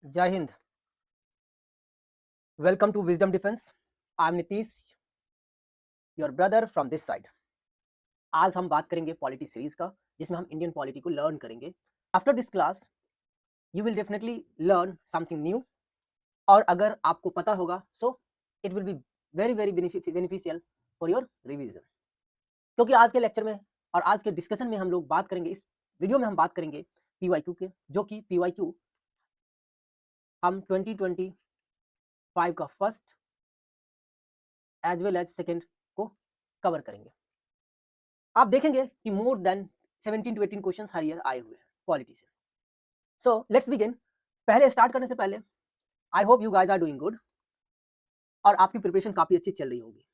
जय Hind. Welcome to Wisdom Defence. I am Nitish, your brother from this side. आज हम बात करेंगे पॉलिटी सीरीज का, जिसमें हम इंडियन पॉलिटी को लर्न करेंगे। After this class you will definitely learn something new, और अगर आपको पता होगा so it will be very very beneficial for your revision. क्योंकि आज के लेक्चर में और आज के डिस्कशन में हम लोग बात करेंगे, इस वीडियो में हम बात करेंगे PYQ के, जो कि PYQ हम 2025 का first as well as second को कवर करेंगे। आप देखेंगे कि मोर देन 17 to 18 क्वेश्चन हर ईयर आए हुए हैं पॉलिटी से। So let's begin. पहले स्टार्ट करने से पहले I hope you guys are doing good, और आपकी प्रिपरेशन काफी अच्छी चल रही होगी।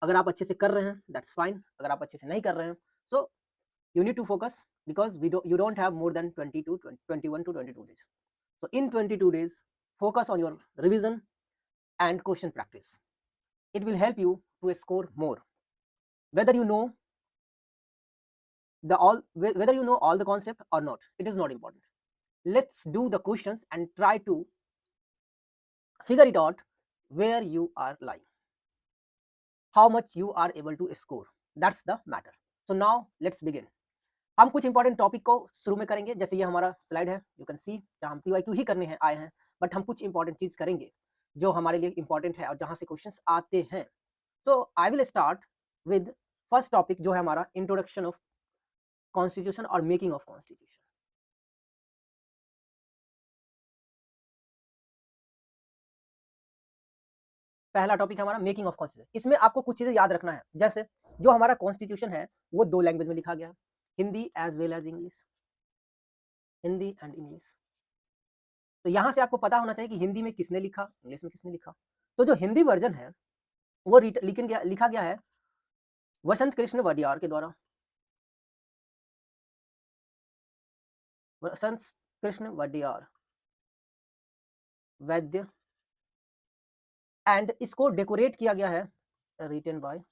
अगर आप अच्छे से कर रहे हैं दैट्स फाइन, अगर आप अच्छे से नहीं कर रहे हैं so you need to focus, because you don't have more than 21 to 22 days. So in 22 days focus on your revision and question practice. It will help you to score more, whether you know all the concept or not, it is not important. Let's do the questions and try to figure it out where you are lying, how much you are able to score. That's the matter. So now let's begin. हम कुछ important topic को शुरू में करेंगे। जैसे ये हमारा slide है, यू कैन सी, जहाँ हम PYQ ही करने हैं आए हैं, बट हम कुछ इंपॉर्टेंट चीज करेंगे जो हमारे लिए इंपॉर्टेंट है और जहाँ से क्वेश्चंस आते हैं। So I will start with first topic, जो है हमारा इंट्रोडक्शन ऑफ कॉन्स्टिट्यूशन और मेकिंग ऑफ कॉन्स्टिट्यूशन। पहला टॉपिक है हमारा मेकिंग ऑफ कॉन्स्टिट्यूशन। इसमें आपको कुछ चीजें याद रखना है। जैसे जो हमारा कॉन्स्टिट्यूशन है वो दो लैंग्वेज में लिखा गया है, Hindi as well as English, Hindi and English. तो यहां से आपको पता होना चाहिए कि हिंदी में किसने लिखा, इंग्लिश में किसने लिखा। तो जो हिंदी वर्जन है वो लिखा गया है वसंत कृष्ण वडियार के द्वारा, वसंत कृष्ण वडियार वैद्य, एंड इसको डेकोरेट किया गया है, written by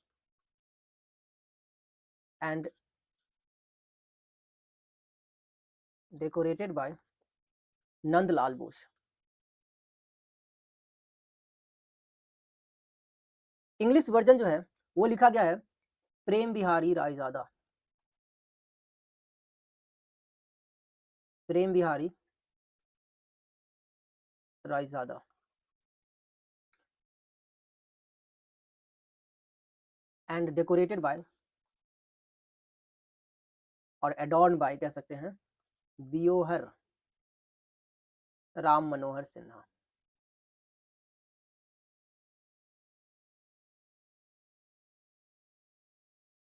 and decorated by Nandlal Bose. English version जो है वो लिखा गया है Prem Bihari Raizada, Prem Bihari Raizada, and decorated by और एडॉर्न बाय कह सकते हैं दियोहर राम मनोहर सिन्हा।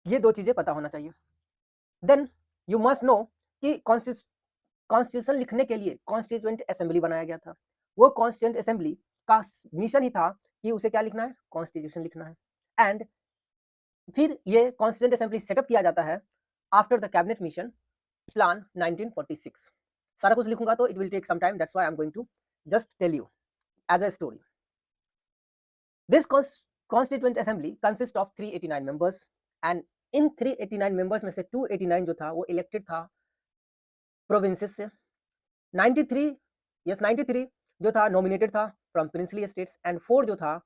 ये दो चीजें पता होना चाहिए। देन यू मस्ट नो कि कॉन्स्टिट्यूशन लिखने के लिए कॉन्स्टिट्यूएंट असेंबली बनाया गया था। वो कॉन्स्टिट्यूएंट असेंबली का मिशन ही था कि उसे क्या लिखना है, कॉन्स्टिट्यूशन लिखना है। एंड फिर ये कॉन्स्टिट्यूएंट असेंबली सेटअप किया जाता है after the cabinet mission plan 1946। सारा कुछ लिखूंगा तो it will take some time, that's why I am going to just tell you as a story. This constituent assembly consist of 389 members, and in 389 members में से 289 जो था वो elected था प्रोविंसेस से, 93 93 जो था नॉमिनेटेड था फ्रॉम प्रिंसली स्टेट्स, एंड 4 जो था,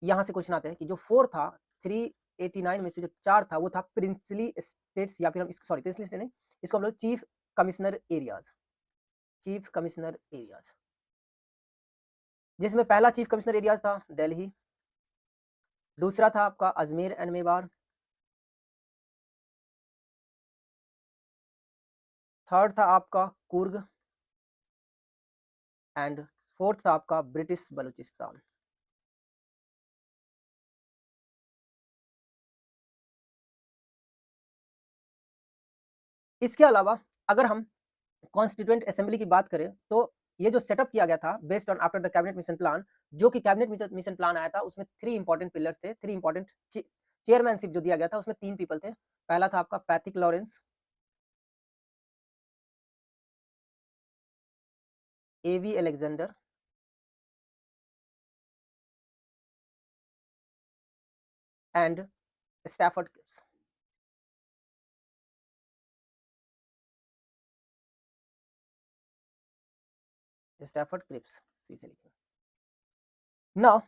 यहाँ से क्वेश्चन आते हैं कि जो 4 था 389 में से जो 4 था वो था प्रिंसली स्टेट्स, या फिर हम इसको सॉरी प्रिंसली स्टेट नहीं, इसको हम लोग chief commissioner areas, chief commissioner areas, जिसमें पहला चीफ कमिश्नर एरियाज था दिल्ली, दूसरा था आपका अजमेर एंड मेवाड़, थर्ड था आपका कुर्ग, एंड फोर्थ था आपका ब्रिटिश बलूचिस्तान। इसके अलावा अगर हम कॉन्स्टिट्यूएंट असेंबली की बात करें तो ये जो सेटअप किया गया था based on after the cabinet mission plan, जो कि कैबिनेट मिशन प्लान आया था उसमें 3 इंपॉर्टेंट पिलर्स थे, 3 इंपॉर्टेंट चेयरमैनशिप जो दिया गया था उसमें 3 पीपल थे। पहला था आपका Pethick Lawrence, AV Alexander, and Stafford Cripps. Stafford Cripps, C से लिखेंगे। नाउ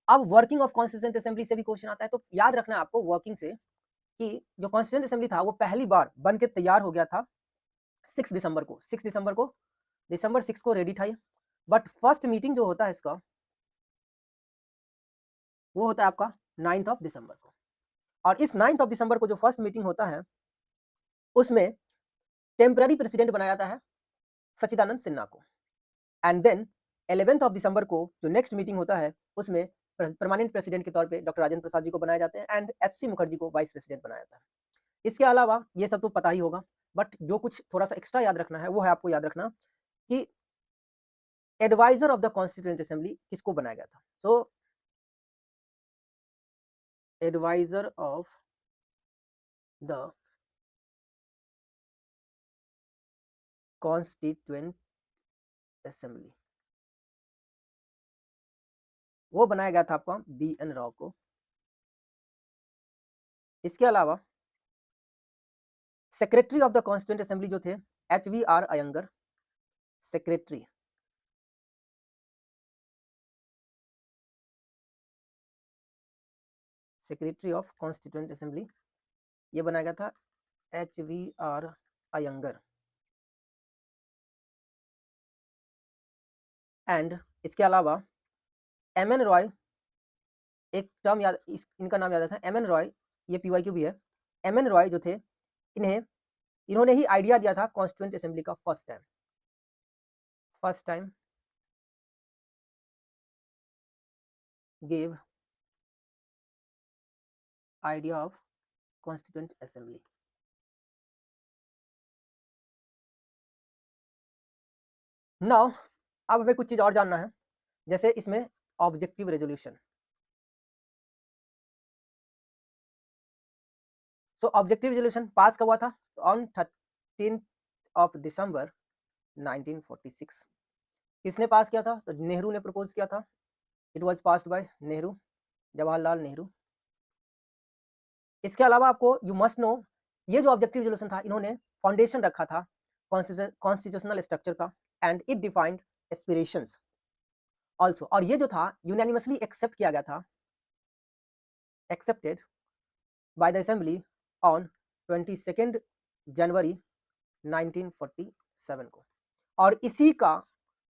अब वर्किंग ऑफ कॉन्स्टिट्यूएंट असेंबली से भी क्वेश्चन आता है, तो याद रखना है आपको वर्किंग से कि जो कॉन्स्टिट्यूएंट असेंबली था वो पहली बार बन के तैयार हो गया था 6 दिसंबर को, दिसंबर 6 को रेडी था ये। बट फर्स्ट मीटिंग जो होता है इसका वो होता है आपका 9th ऑफ दिसंबर को, और इस 9th ऑफ दिसंबर को जो फर्स्ट मीटिंग होता है उसमें टेम्पररी प्रेसिडेंट बनाया जाता है सच्चिदानंद सिन्हा को, and then 11th of December को जो नेक्स्ट मीटिंग होता है उसमें परमानेंट प्रेसिडेंट के तौर पे डॉक्टर राजेंद्र प्रसाद जी को बनाए जाते हैं एंड एच.सी. मुखर्जी को वाइस प्रेसिडेंट बनाया जाता है। इसके अलावा ये सब तो पता ही होगा, बट जो कुछ थोड़ा सा एक्स्ट्रा याद रखना है वो है आपको याद रखना कि adviser of the constituent assembly किसको बनाया गया था। So adviser of the constituent assembly वो बनाया गया था आपका बी.एन. राव को। इसके अलावा secretary of the constituent assembly जो थे HVR. Iyengar, secretary of constituent assembly ये बनाया गया था एच.वी.आर. अयंगर। एंड इसके अलावा एम.एन. रॉय, एक टर्म याद, इनका नाम याद रखना, एम.एन. रॉय, ये पीवाईक्यू भी है। एम.एन. रॉय जो थे इन्होंने ही आइडिया दिया था कॉन्स्टिट्यूएंट असेंबली का first time gave idea of constituent assembly। Now अब हमें कुछ चीज और जानना है, जैसे इसमें ऑब्जेक्टिव रेजोल्यूशन। सो ऑब्जेक्टिव रेजोल्यूशन पास कब हुआ था? On 13 of December 1946। किसने पास किया था? तो नेहरू ने प्रपोज किया था। It was passed by Nehru, Jawaharlal Nehru. इसके अलावा आपको यू मस्ट नो ये जो ऑब्जेक्टिव रेजोल्यूशन था इन्होंने फाउंडेशन रखा था कॉन्स्टिट्यूशनल स्ट्रक्चर का, and it defined aspirations also. और ये जो था यूनानिमसली एक्सेप्ट किया गया था, accepted by the assembly on 22 जनवरी 1947 को, और इसी का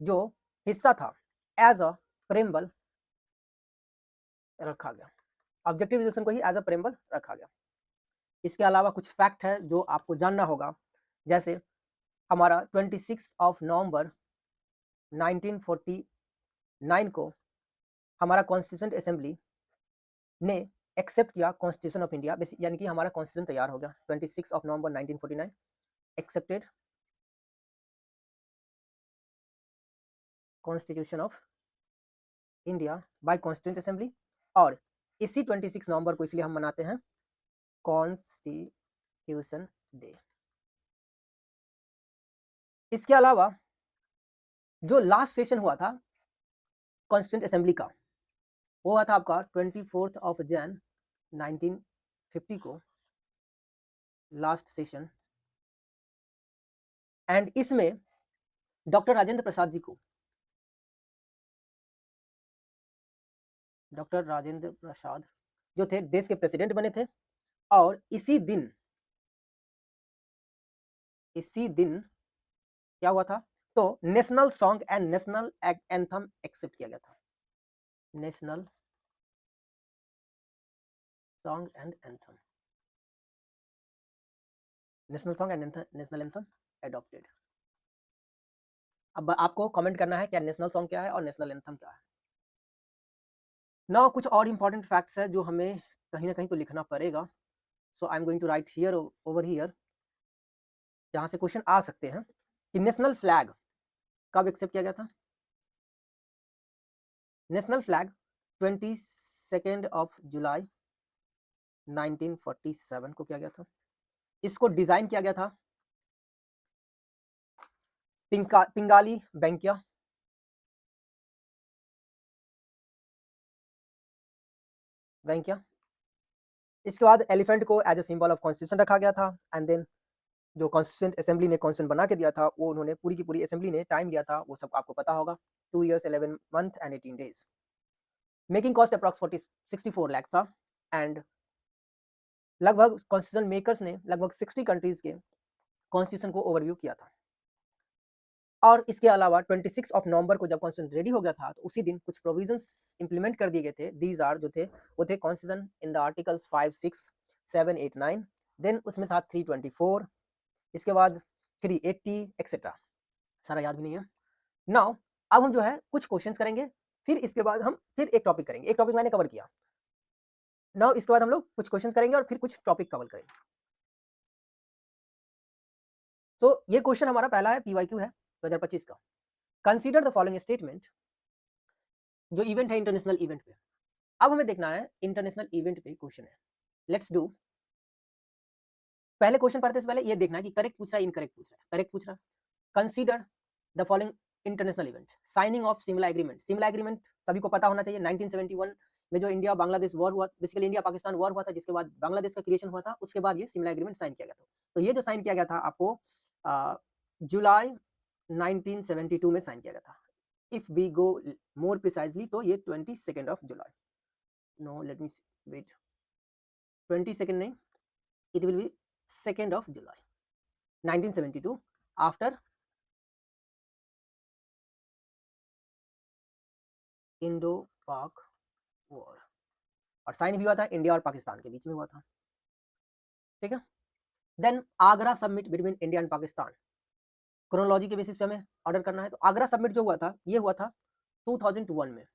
जो हिस्सा था एज अ प्रेम्बल रखा गया, ऑब्जेक्टिव रेजोल्यूशन को ही एज अ प्रेम्बल रखा गया। इसके अलावा कुछ फैक्ट है जो आपको जानना होगा, जैसे हमारा 26 ऑफ नवंबर 1949 को हमारा कॉन्स्टिट्यूशनल असेंबली ने एक्सेप्ट किया कॉन्स्टिट्यूशन ऑफ इंडिया, यानी कि हमारा कॉन्स्टिट्यूशन तैयार हो गया 26 of November 1949, accepted constitution of India by constituent assembly. और इसी 26 नवंबर को इसलिए हम मनाते हैं कॉन्स्टिट्यूशन डे। इसके अलावा जो लास्ट सेशन हुआ था कॉन्स्टिट्यूएंट असेंबली का वो हुआ था आपका 24 ऑफ जैन 1950 को, लास्ट सेशन। एंड इसमें डॉक्टर राजेंद्र प्रसाद जी को, डॉक्टर राजेंद्र प्रसाद जो थे देश के प्रेसिडेंट बने थे, और इसी दिन क्या हुआ था? तो national song and national anthem accept किया गया था, national song and anthem, national song and national anthem adopted. अब आपको कमेंट करना है क्या नेशनल सॉन्ग क्या है और नेशनल एंथम क्या है। नाउ कुछ और इंपॉर्टेंट फैक्ट्स है जो हमें कहीं ना कहीं तो लिखना पड़ेगा। So I am going to write here, over here, जहां से क्वेश्चन आ सकते हैं कि नेशनल फ्लैग कब एक्सेप्ट किया गया था? नेशनल फ्लैग 22 ऑफ जुलाई 1947 को किया गया था। इसको डिजाइन किया गया था पिंगाली वेंकैया, इसके बाद एलिफेंट को as a symbol of constitution रखा गया था, एंड देन जो कॉन्स्टिट्यूएंट असेंबली ने कॉन्स्टिट्यूशन बना के दिया था, वो उन्होंने पूरी की पूरी असेंबली ने टाइम लिया था, वो सब आपको पता होगा, 2 years 11 month and 18 days. Making cost approx 64 lakh था एंड लगभग कॉन्स्टिट्यूशन मेकर्स ने लगभग 60 कंट्रीज के कॉन्स्टिट्यूशन को ओवरव्यू किया था। और इसके अलावा 26 ऑफ नवंबर को जब कॉन्स्टिट्यूशन रेडी हो गया था, तो उसी दिन कुछ प्रोविजंस इंप्लीमेंट कर दिए गए थे। दीज आर जो थे वो थे constitution in the articles 5, 6, 7, 8, 9। Then उसमें था 324, इसके बाद 380 एक्सेट्रा, सारा याद भी नहीं है। नाउ अब हम जो है कुछ क्वेश्चंस करेंगे, फिर इसके बाद हम फिर एक टॉपिक करेंगे। एक टॉपिक मैंने कवर किया, नाउ इसके बाद हम लोग कुछ क्वेश्चंस करेंगे और फिर कुछ टॉपिक कवर करेंगे। सो ये क्वेश्चन हमारा पहला है, पीवाईक्यू है 2025 का। कंसीडर द फॉलोइंग स्टेटमेंट, जो इवेंट है इंटरनेशनल इवेंट पे। अब हमें देखना है इंटरनेशनल इवेंट पे क्वेश्चन है। लेट्स डू, पहले क्वेश्चन पढ़ते से पहले ये देखना है कि करेक्ट पूछ रहा है इनकरेक्ट पूछ रहा है। करेक्ट पूछ रहा है, consider the following international event, signing of Simla agreement. Simla agreement सभी को पता होना चाहिए, 1971 में जो इंडिया बांग्लादेश वॉर हुआ, बेसिकली इंडिया पाकिस्तान वॉर हुआ था, जिसके बाद बांग्लादेश का क्रिएशन हुआ था, उसके बाद ये सिमला एग्रीमेंट साइन किया गया था। तो ये जो साइन किया गया था आपको जुलाई 1972 में साइन किया गया था। If we go more precisely तो ये 22 of July, no let me wait, 22 नहीं, it will be 2nd of July 1972 after Indo पाक वॉर, और साइन भी हुआ था इंडिया और पाकिस्तान के बीच में हुआ था। ठीक है, then Agra summit between India and Pakistan, chronology के बेसिस पे हमें ऑर्डर करना है। तो आगरा सबमिट जो हुआ था, ये हुआ था 2001 में,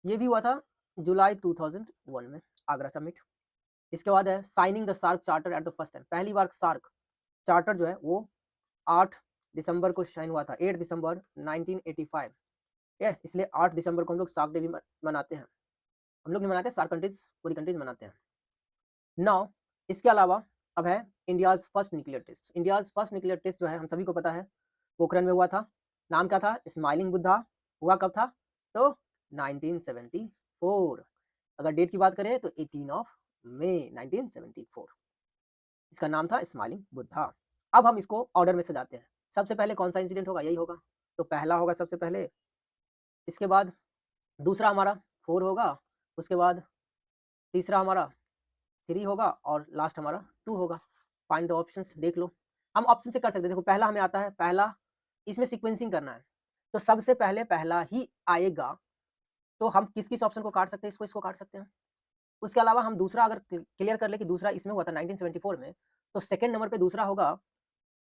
ये भी हुआ था जुलाई 2001 में आगरा सबमिट। इसके बाद है signing the SAARC charter at the first time, पहली बार सार्क चार्टर जो है वो 8 दिसंबर को साइन हुआ था, 8 दिसंबर 1985। इसलिए 8 दिसंबर को हम लोग सार्क डे भी मनाते हैं। हम लोग नहीं मनाते, सार्क कंट्रीज पूरी कंट्रीज मनाते हैं। नाउ इसके अलावा अब है India's first nuclear test. India's first nuclear test जो है हम सभी को पता है, पोखरण में हुआ था। नाम क्या था? स्माइलिंग बुद्धा। हुआ कब था? तो 1974। अगर डेट की बात करें तो 18 ऑफ मई 1974, इसका नाम था स्माइलिंग बुद्धा। अब हम इसको ऑर्डर में सजाते हैं। सबसे पहले कौन सा इंसिडेंट होगा? यही होगा, तो पहला होगा सबसे पहले, इसके बाद दूसरा हमारा 4 होगा, उसके बाद तीसरा हमारा 3 होगा और लास्ट हमारा 2 होगा। फाइंड द ऑप्शंस, देख लो, हम ऑप्शन से कर सकते हैं। देखो पहला हमें आता है, पहला इसमें सीक्वेंसिंग करना है, तो सबसे पहले पहला ही आएगा, तो हम किस किस ऑप्शन को काट सकते हैं? इसको इसको काट सकते हैं। उसके अलावा हम दूसरा अगर क्लियर कर ले कि दूसरा इसमें हुआ था 1974 में, तो सेकंड नंबर पे दूसरा होगा,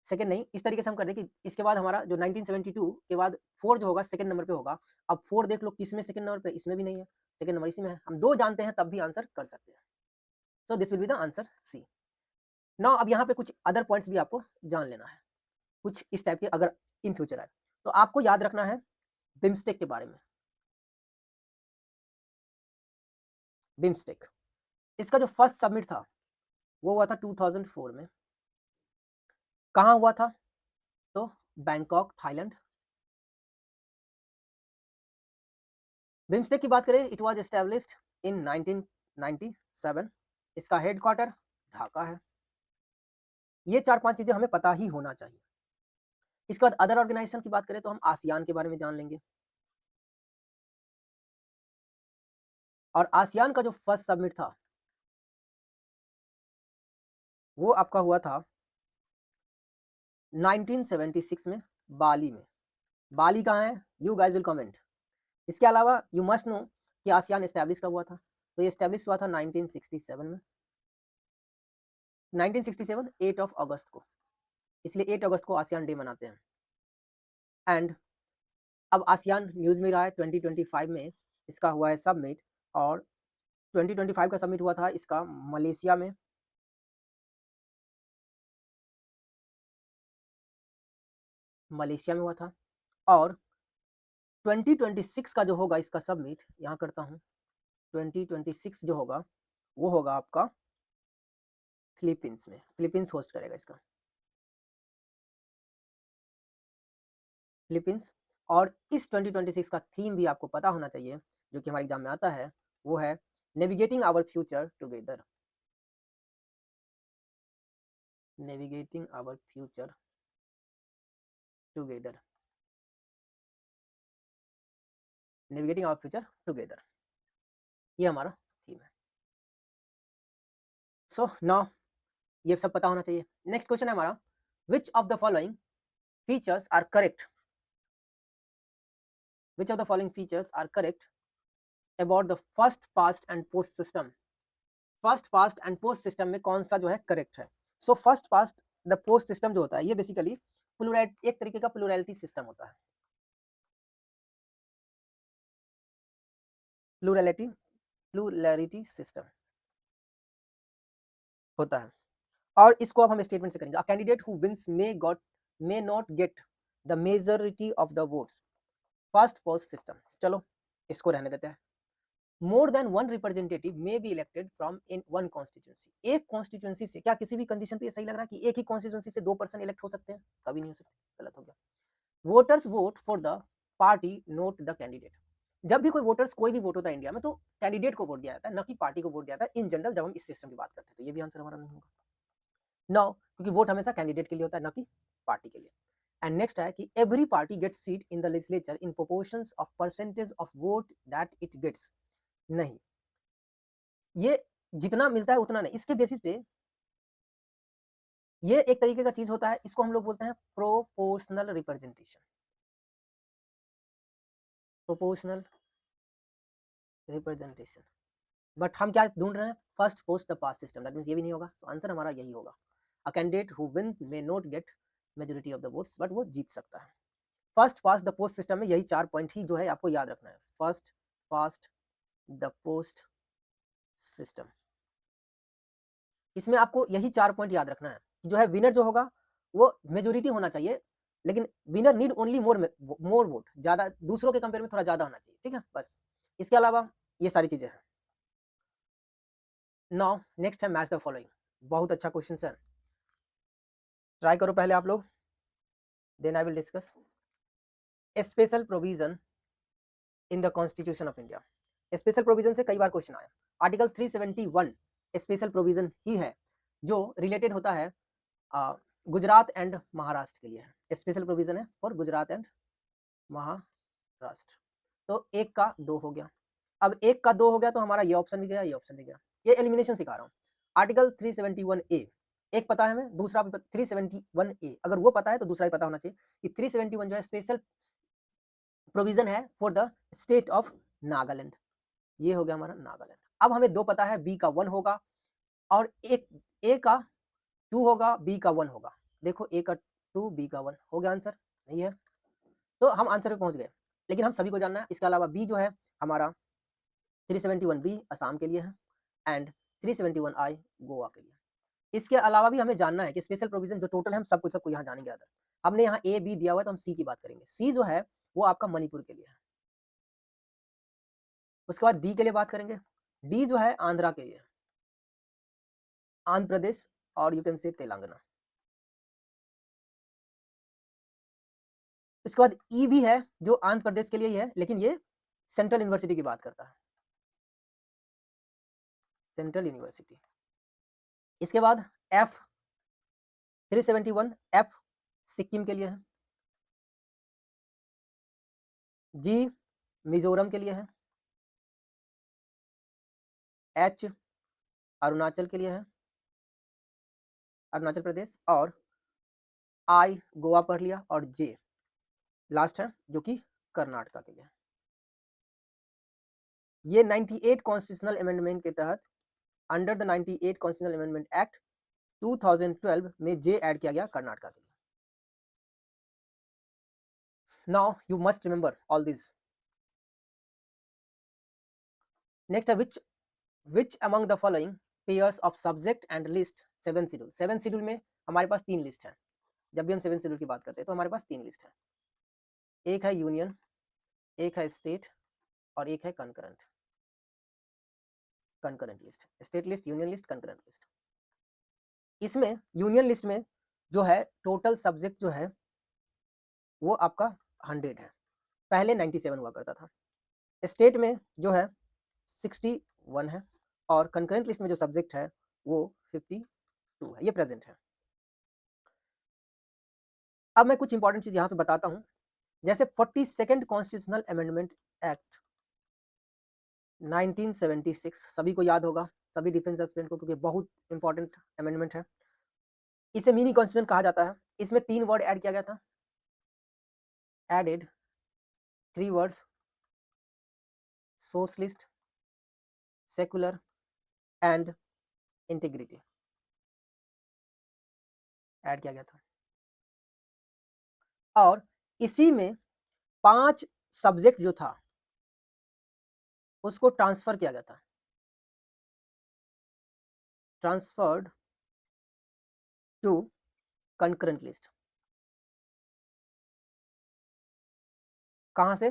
सेकंड नहीं, इस तरीके से हम कर दें कि इसके बाद हमारा जो 1972 के बाद 4 जो होगा सेकंड नंबर पे होगा। अब 4 देख लो किस में सेकंड नंबर पे, इसमें भी नहीं है, सेकंड नंबर इसी में है। हम 2 जानते हैं तब भी आंसर कर सकते हैं। So this will be the answer C. Now अब यहाँ पे कुछ अदर पॉइंट्स भी आपको जान लेना है, कुछ इस टाइप के अगर इन फ्यूचर आए, तो आपको याद रखना है बिम्स्टेक के बारे में। बिम्स्टेक, इसका जो फर्स्ट सबमिट था वो हुआ था 2004 में। कहाँ हुआ था? तो बैंकॉक, थाईलैंड। बिम्स्टेक की बात करें, इट वाज एस्टैब्लिश्ड इन 1997। इसका हेडक्वार्टर ढाका है। ये 4-5 चीजें हमें पता ही होना चाहिए। इसके बाद अदर ऑर्गेनाइजेशन की बात करें तो हम आसियान के बारे में जान लेंगे, और आसियान का जो फर्स्ट सबमिट था वो आपका हुआ था 1976 में, बाली में। बाली कहाँ है? You guys will comment. इसके अलावा यू मस्ट नो कि आसियान एस्टैब्लिश कब हुआ था, तो ये एस्टैब्लिश हुआ था 1967 में, 1967 8 ऑफ अगस्त को, इसलिए 8 अगस्त को आसियान डे मनाते हैं। एंड अब आसियान न्यूज में रहा है, 2025 में इसका हुआ है सबमिट, और 2025 का सबमिट हुआ था इसका मलेशिया में, मलेशिया में हुआ था। और 2026 का जो होगा इसका सबमिट, यहाँ करता हूँ, 2026 जो होगा वो होगा आपका फिलीपींस में, फिलीपींस होस्ट करेगा इसका, फिलीपींस। और इस 2026 का थीम भी आपको पता होना चाहिए, जो कि हमारे एग्जाम में आता है, वो है navigating our future together. Navigating our future together, navigating our future together, ये हमारा थीम है। सो नाउ ये सब पता होना चाहिए। नेक्स्ट क्वेश्चन है हमारा, which of the following features are correct, which of the following features are correct about the first past and post system, first past and post system में कौन सा जो है करेक्ट है। So first past the post system जो होता है ये बेसिकली प्लूरैलिटी, एक तरीके का प्लूरैलिटी सिस्टम होता है, प्लूरैलिटी, प्लूरैलिटी सिस्टम होता है। और इसको अब हम स्टेटमेंट से करेंगे, a candidate who wins may not get the majority of the votes, first post system. चलो इसको रहने देते हैं। More than one representative may be elected from in one constituency, एक कॉन्स्टिट्यूंसी से, क्या किसी भी कंडीशन पे सही लग रहा है कि एक ही कॉन्स्टिट्यूंसी से 2% इलेक्ट हो सकते हैं? कभी नहीं हो सकते, गलत हो गया। Voters vote for the party note the candidate, जब भी कोई वोटर्स कोई भी वोट होता है इंडिया में तो कैंडिडेट को वोट दिया जाता है, न कि पार्टी को वोट दिया जाता है इन जनरल, जब हम इस सिस्टम की बात करते हैं। तो ये भी आंसर हमारा नहीं होगा, नो, क्योंकि वोट हमेशा कैंडिडेट के लिए होता है, न कि पार्टी के लिए। एंड नेक्स्ट है कि every party gets seat in the legislature in proportions of percentage of vote that it gets, नहीं, ये जितना मिलता है उतना नहीं, इसके बेसिस पे ये एक तरीके का चीज होता है, इसको हम लोग बोलते हैं proportional representation, proportional representation. But हम क्या ढूंढ रहे हैं, first post the past system, that means ये भी नहीं होगा, तो आंसर हमारा यही होगा, अ candidate who win may not gate majority of the votes, but वो जीत सकता है। First past the post system में यही 4 पॉइंट ही जो है आपको याद रखना है, first past the post system, इसमें आपको यही 4 पॉइंट याद रखना है कि जो है विनर जो होगा वो मेजोरिटी होना चाहिए, लेकिन विनर नीड ओनली मोर वोट, ज्यादा दूसरों के कंपेयर में थोड़ा ज्यादा होना चाहिए, ठीक है, बस। इसके अलावा ये सारी चीजें हैं। नाउ नेक्स्ट है मैच द फॉलोइंग, बहुत अच्छा क्वेश्चन है, ट्राई करो पहले आप लोग, then I will discuss. Special provision in the constitution of India, special provision से कई बार क्वेश्चन आया, आर्टिकल 371 स्पेशल प्रोविजन ही है जो रिलेटेड होता है गुजरात एंड महाराष्ट्र के लिए है, स्पेशल प्रोविजन है फॉर गुजरात एंड महाराष्ट्र। तो एक का दो हो गया, अब एक का दो हो गया तो हमारा ये ऑप्शन भी गया, ये ऑप्शन भी गया, ये एलिमिनेशन सिखा रहा हूँ। आर्टिकल 371A एक पता है हमें, दूसरा 371A, अगर वो पता है तो दूसरा भी पता होना चाहिए कि 371 जो है स्पेशल प्रोविजन है for the state of Nagaland, ये हो गया हमारा नागालैंड। अब हमें दो पता है, बी का 1 होगा और एक ए का 2 होगा, बी का 1 होगा, देखो ए का 2 बी का 1 हो गया, आंसर नहीं है, तो हम आंसर पे पहुंच गए। लेकिन हम सभी को जानना है, इसके अलावा बी जो है हमारा 371B असम के लिए है एंड 371I गोवा के लिए। इसके अलावा भी हमें जानना है कि स्पेशल प्रोविजन जो टोटल है हम सबको यहाँ जानेंगे अदर, हमने यहाँ ए बी दिया हुआ है तो हम सी की बात करेंगे, सी जो है वो आपका मणिपुर के लिए है। उसके बाद डी के लिए बात करेंगे, डी जो है आंध्रा के लिए, आंध्र प्रदेश और यू कैन से तेलंगाना। इसके बाद ई भी है जो आंध्र प्रदेश के लिए ही है, लेकिन ये सेंट्रल यूनिवर्सिटी की बात करता है, सेंट्रल यूनिवर्सिटी। इसके बाद एफ 371 एफ सिक्किम के लिए है, जी मिजोरम के लिए है, एच अरुणाचल के लिए है, अरुणाचल प्रदेश, और आई गोवा पढ़ लिया, और जे लास्ट है जो कि कर्नाटका के लिए। ये 98 कॉन्स्टिट्यूशनल अमेंडमेंट के तहत, under the 98 constitutional amendment act 2012 में जे ऐड किया गया कर्नाटका के लिए। Now you must remember all this. Next है which among the following pairs of subject and list 7 schedule, 7 schedule में हमारे पास 3 लिस्ट है, जब भी हम 7 शेड्यूल की बात करते हैं तो हमारे पास 3 लिस्ट है, एक है यूनियन, एक है स्टेट और एक है concurrent, concurrent list, state list, union list, concurrent list. इसमें यूनियन लिस्ट में जो है टोटल सब्जेक्ट जो है वो आपका 100 है, पहले 97 हुआ करता था। स्टेट में जो है 61 है और कंकरेंट लिस्ट में जो सब्जेक्ट है वो 52 है, ये प्रेजेंट है। अब मैं कुछ इंपॉर्टेंट चीज यहाँ पे बताता हूँ, जैसे 42nd कॉन्स्टिट्यूशनल अमेंडमेंट एक्ट 1976 सभी को याद होगा, सभी डिफेंस एस्पिरेंट को, क्योंकि बहुत इंपॉर्टेंट अमेंडमेंट है। इसे मिनी कॉन्स्टिट्यूशन कहा जाता है। इसमें 3 वर्ड ऐड किया गया था, added 3 words, socialist, secular and integrity add किया गया था। और इसी में 5 सब्जेक्ट जो था उसको ट्रांसफर किया गया था, ट्रांसफर्ड टू कंकरेंट लिस्ट। कहां से?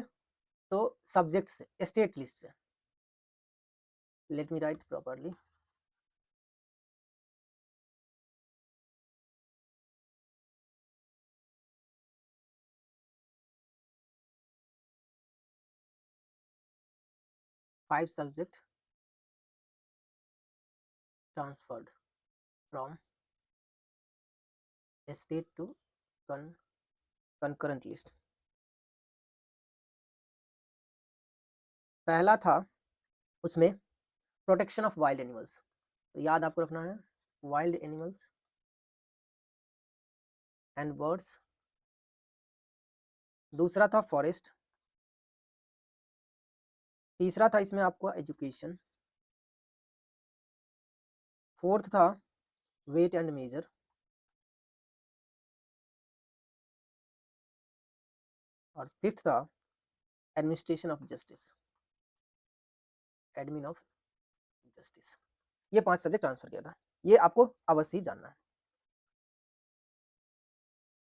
तो सब्जेक्ट से, स्टेट लिस्ट से। Let me write properly. Five subject transferred from state to concurrent list. पहला था उसमें प्रोटेक्शन ऑफ वाइल्ड एनिमल्स, तो याद आपको रखना है, वाइल्ड एनिमल्स एंड बर्ड्स। दूसरा था फॉरेस्ट। तीसरा था इसमें आपको एजुकेशन। फोर्थ था वेट एंड मेजर। और फिफ्थ था administration of justice, admin of justice. ये 5 सब्जेक्ट ट्रांसफर किया था, ये आपको अवश्य ही जानना है।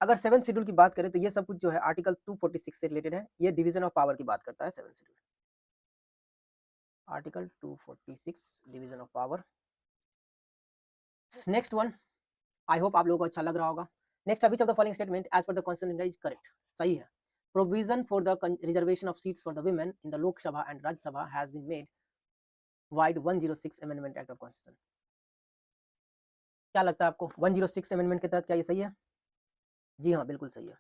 अगर 7 शेड्यूल की बात करें तो ये सब कुछ जो है आर्टिकल 246 से रिलेटेड है। ये डिवीजन ऑफ पावर की बात करता है 7 schedule, article 246 division of power. Next one, I hope आप लोगों को अच्छा लग रहा होगा। Next, which of the following statement as per the constitution is correct? सही है। Provision for the reservation of seats for the women in the Lok Sabha and Rajya Sabha has been made vide 106 amendment act of constitution. क्या लगता है आपको 106 amendment के तहत क्या ये सही है? जी हाँ, बिल्कुल सही है।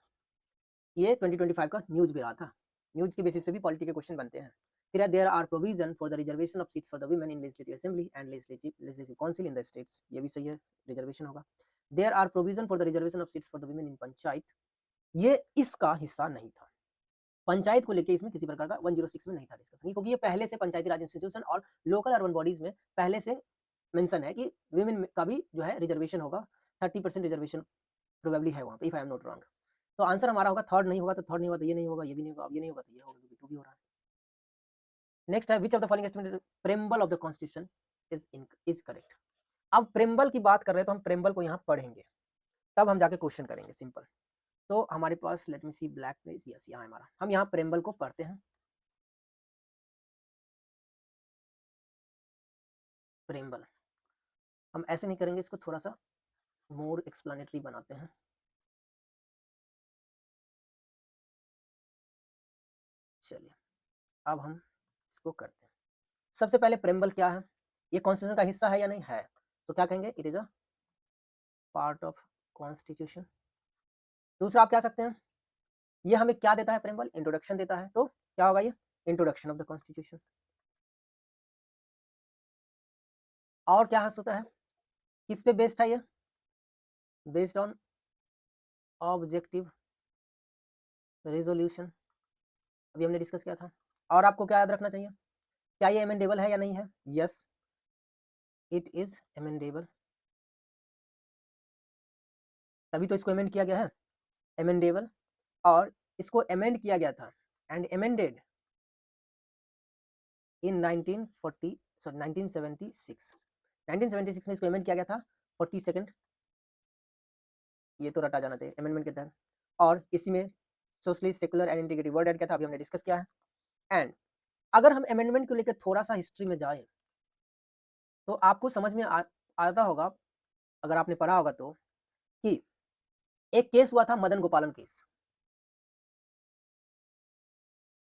ये 2025 का न्यूज भी रहा था, न्यूज के बेसिस पे भी पॉलिटी के क्वेश्चन बनते हैं। फिर there are provision for the reservation of seats for the women in legislative assembly and legislative council in the states, ये भी सही है, रिजर्वेशन होगा। There are provision for the reservation of seats for the women in panchayat, ये इसका हिस्सा नहीं था। पंचायत को लेके इसमें किसी प्रकार का 106 में नहीं था डिस्कशन, क्योंकि ये पहले से पंचायती राज इंस्टीट्यूशन और लोकल अर्बन बॉडीज में पहले से मेंशन है कि वुमेन का भी जो है रिजर्वेशन होगा, 30% रिजर्वेशन प्रोबेबली है वहाँ पे, if I am not wrong. तो आंसर हमारा होगा थर्ड। नहीं होगा तो थर्ड, नहीं होगा तो ये नहीं होगा, ये भी नहीं होगा, अब ये नहीं होगा तो ये होगा, क्योंकि 2 भी हो रहा है। नेक्स्ट है which of the following statement preamble of the constitution is correct. अब प्रेम्बल की बात कर रहे हैं तो हम प्रेम्बल को यहाँ पढ़ेंगे, तब हम जाके क्वेश्चन करेंगे, सिंपल। तो हमारे पास लेट मी सी ब्लैक पेज, यस यहाँ हमारा, हम यहाँ प्रेम्बल को पढ़ते हैं। प्रेम्बल हम ऐसे नहीं करेंगे, इसको थोड़ा सा मोर एक्सप्लेनेटरी बनाते हैं। चलिए अब हम इसको करते हैं। सबसे पहले प्रेम्बल क्या है, ये कॉन्स्टिट्यूशन का हिस्सा है या नहीं है? तो क्या कहेंगे, it is a part of constitution. दूसरा आप क्या सकते हैं, ये हमें क्या देता है प्रेम्बल, इंट्रोडक्शन देता है, तो क्या होगा ये, इंट्रोडक्शन ऑफ द कॉन्स्टिट्यूशन। और क्या होता है, किस पे बेस्ड है ये, बेस्ड ऑन ऑब्जेक्टिव रेजोल्यूशन, अभी हमने डिस्कस किया था। और आपको क्या याद रखना चाहिए, क्या ये अमेंडेबल है या नहीं है? यस, इट इज अमेंडेबल, तभी तो इसको अमेंड किया गया है, अमेंडेबल। और इसको अमेंड किया गया था एंड अमेंडेड इन 1976 में इसको अमेंड किया गया था 42nd, ये तो रटा जाना चाहिए अमेंडमेंट के तहत। और इसी में socialist, secular and integrity word add किया था, अभी हमने डिस्कस किया है। एंड अगर हम अमेंडमेंट को लेकर थोड़ा सा हिस्ट्री में जाएं तो आपको समझ में आता होगा, अगर आपने पढ़ा होगा तो, कि एक केस हुआ था मदन गोपालन case,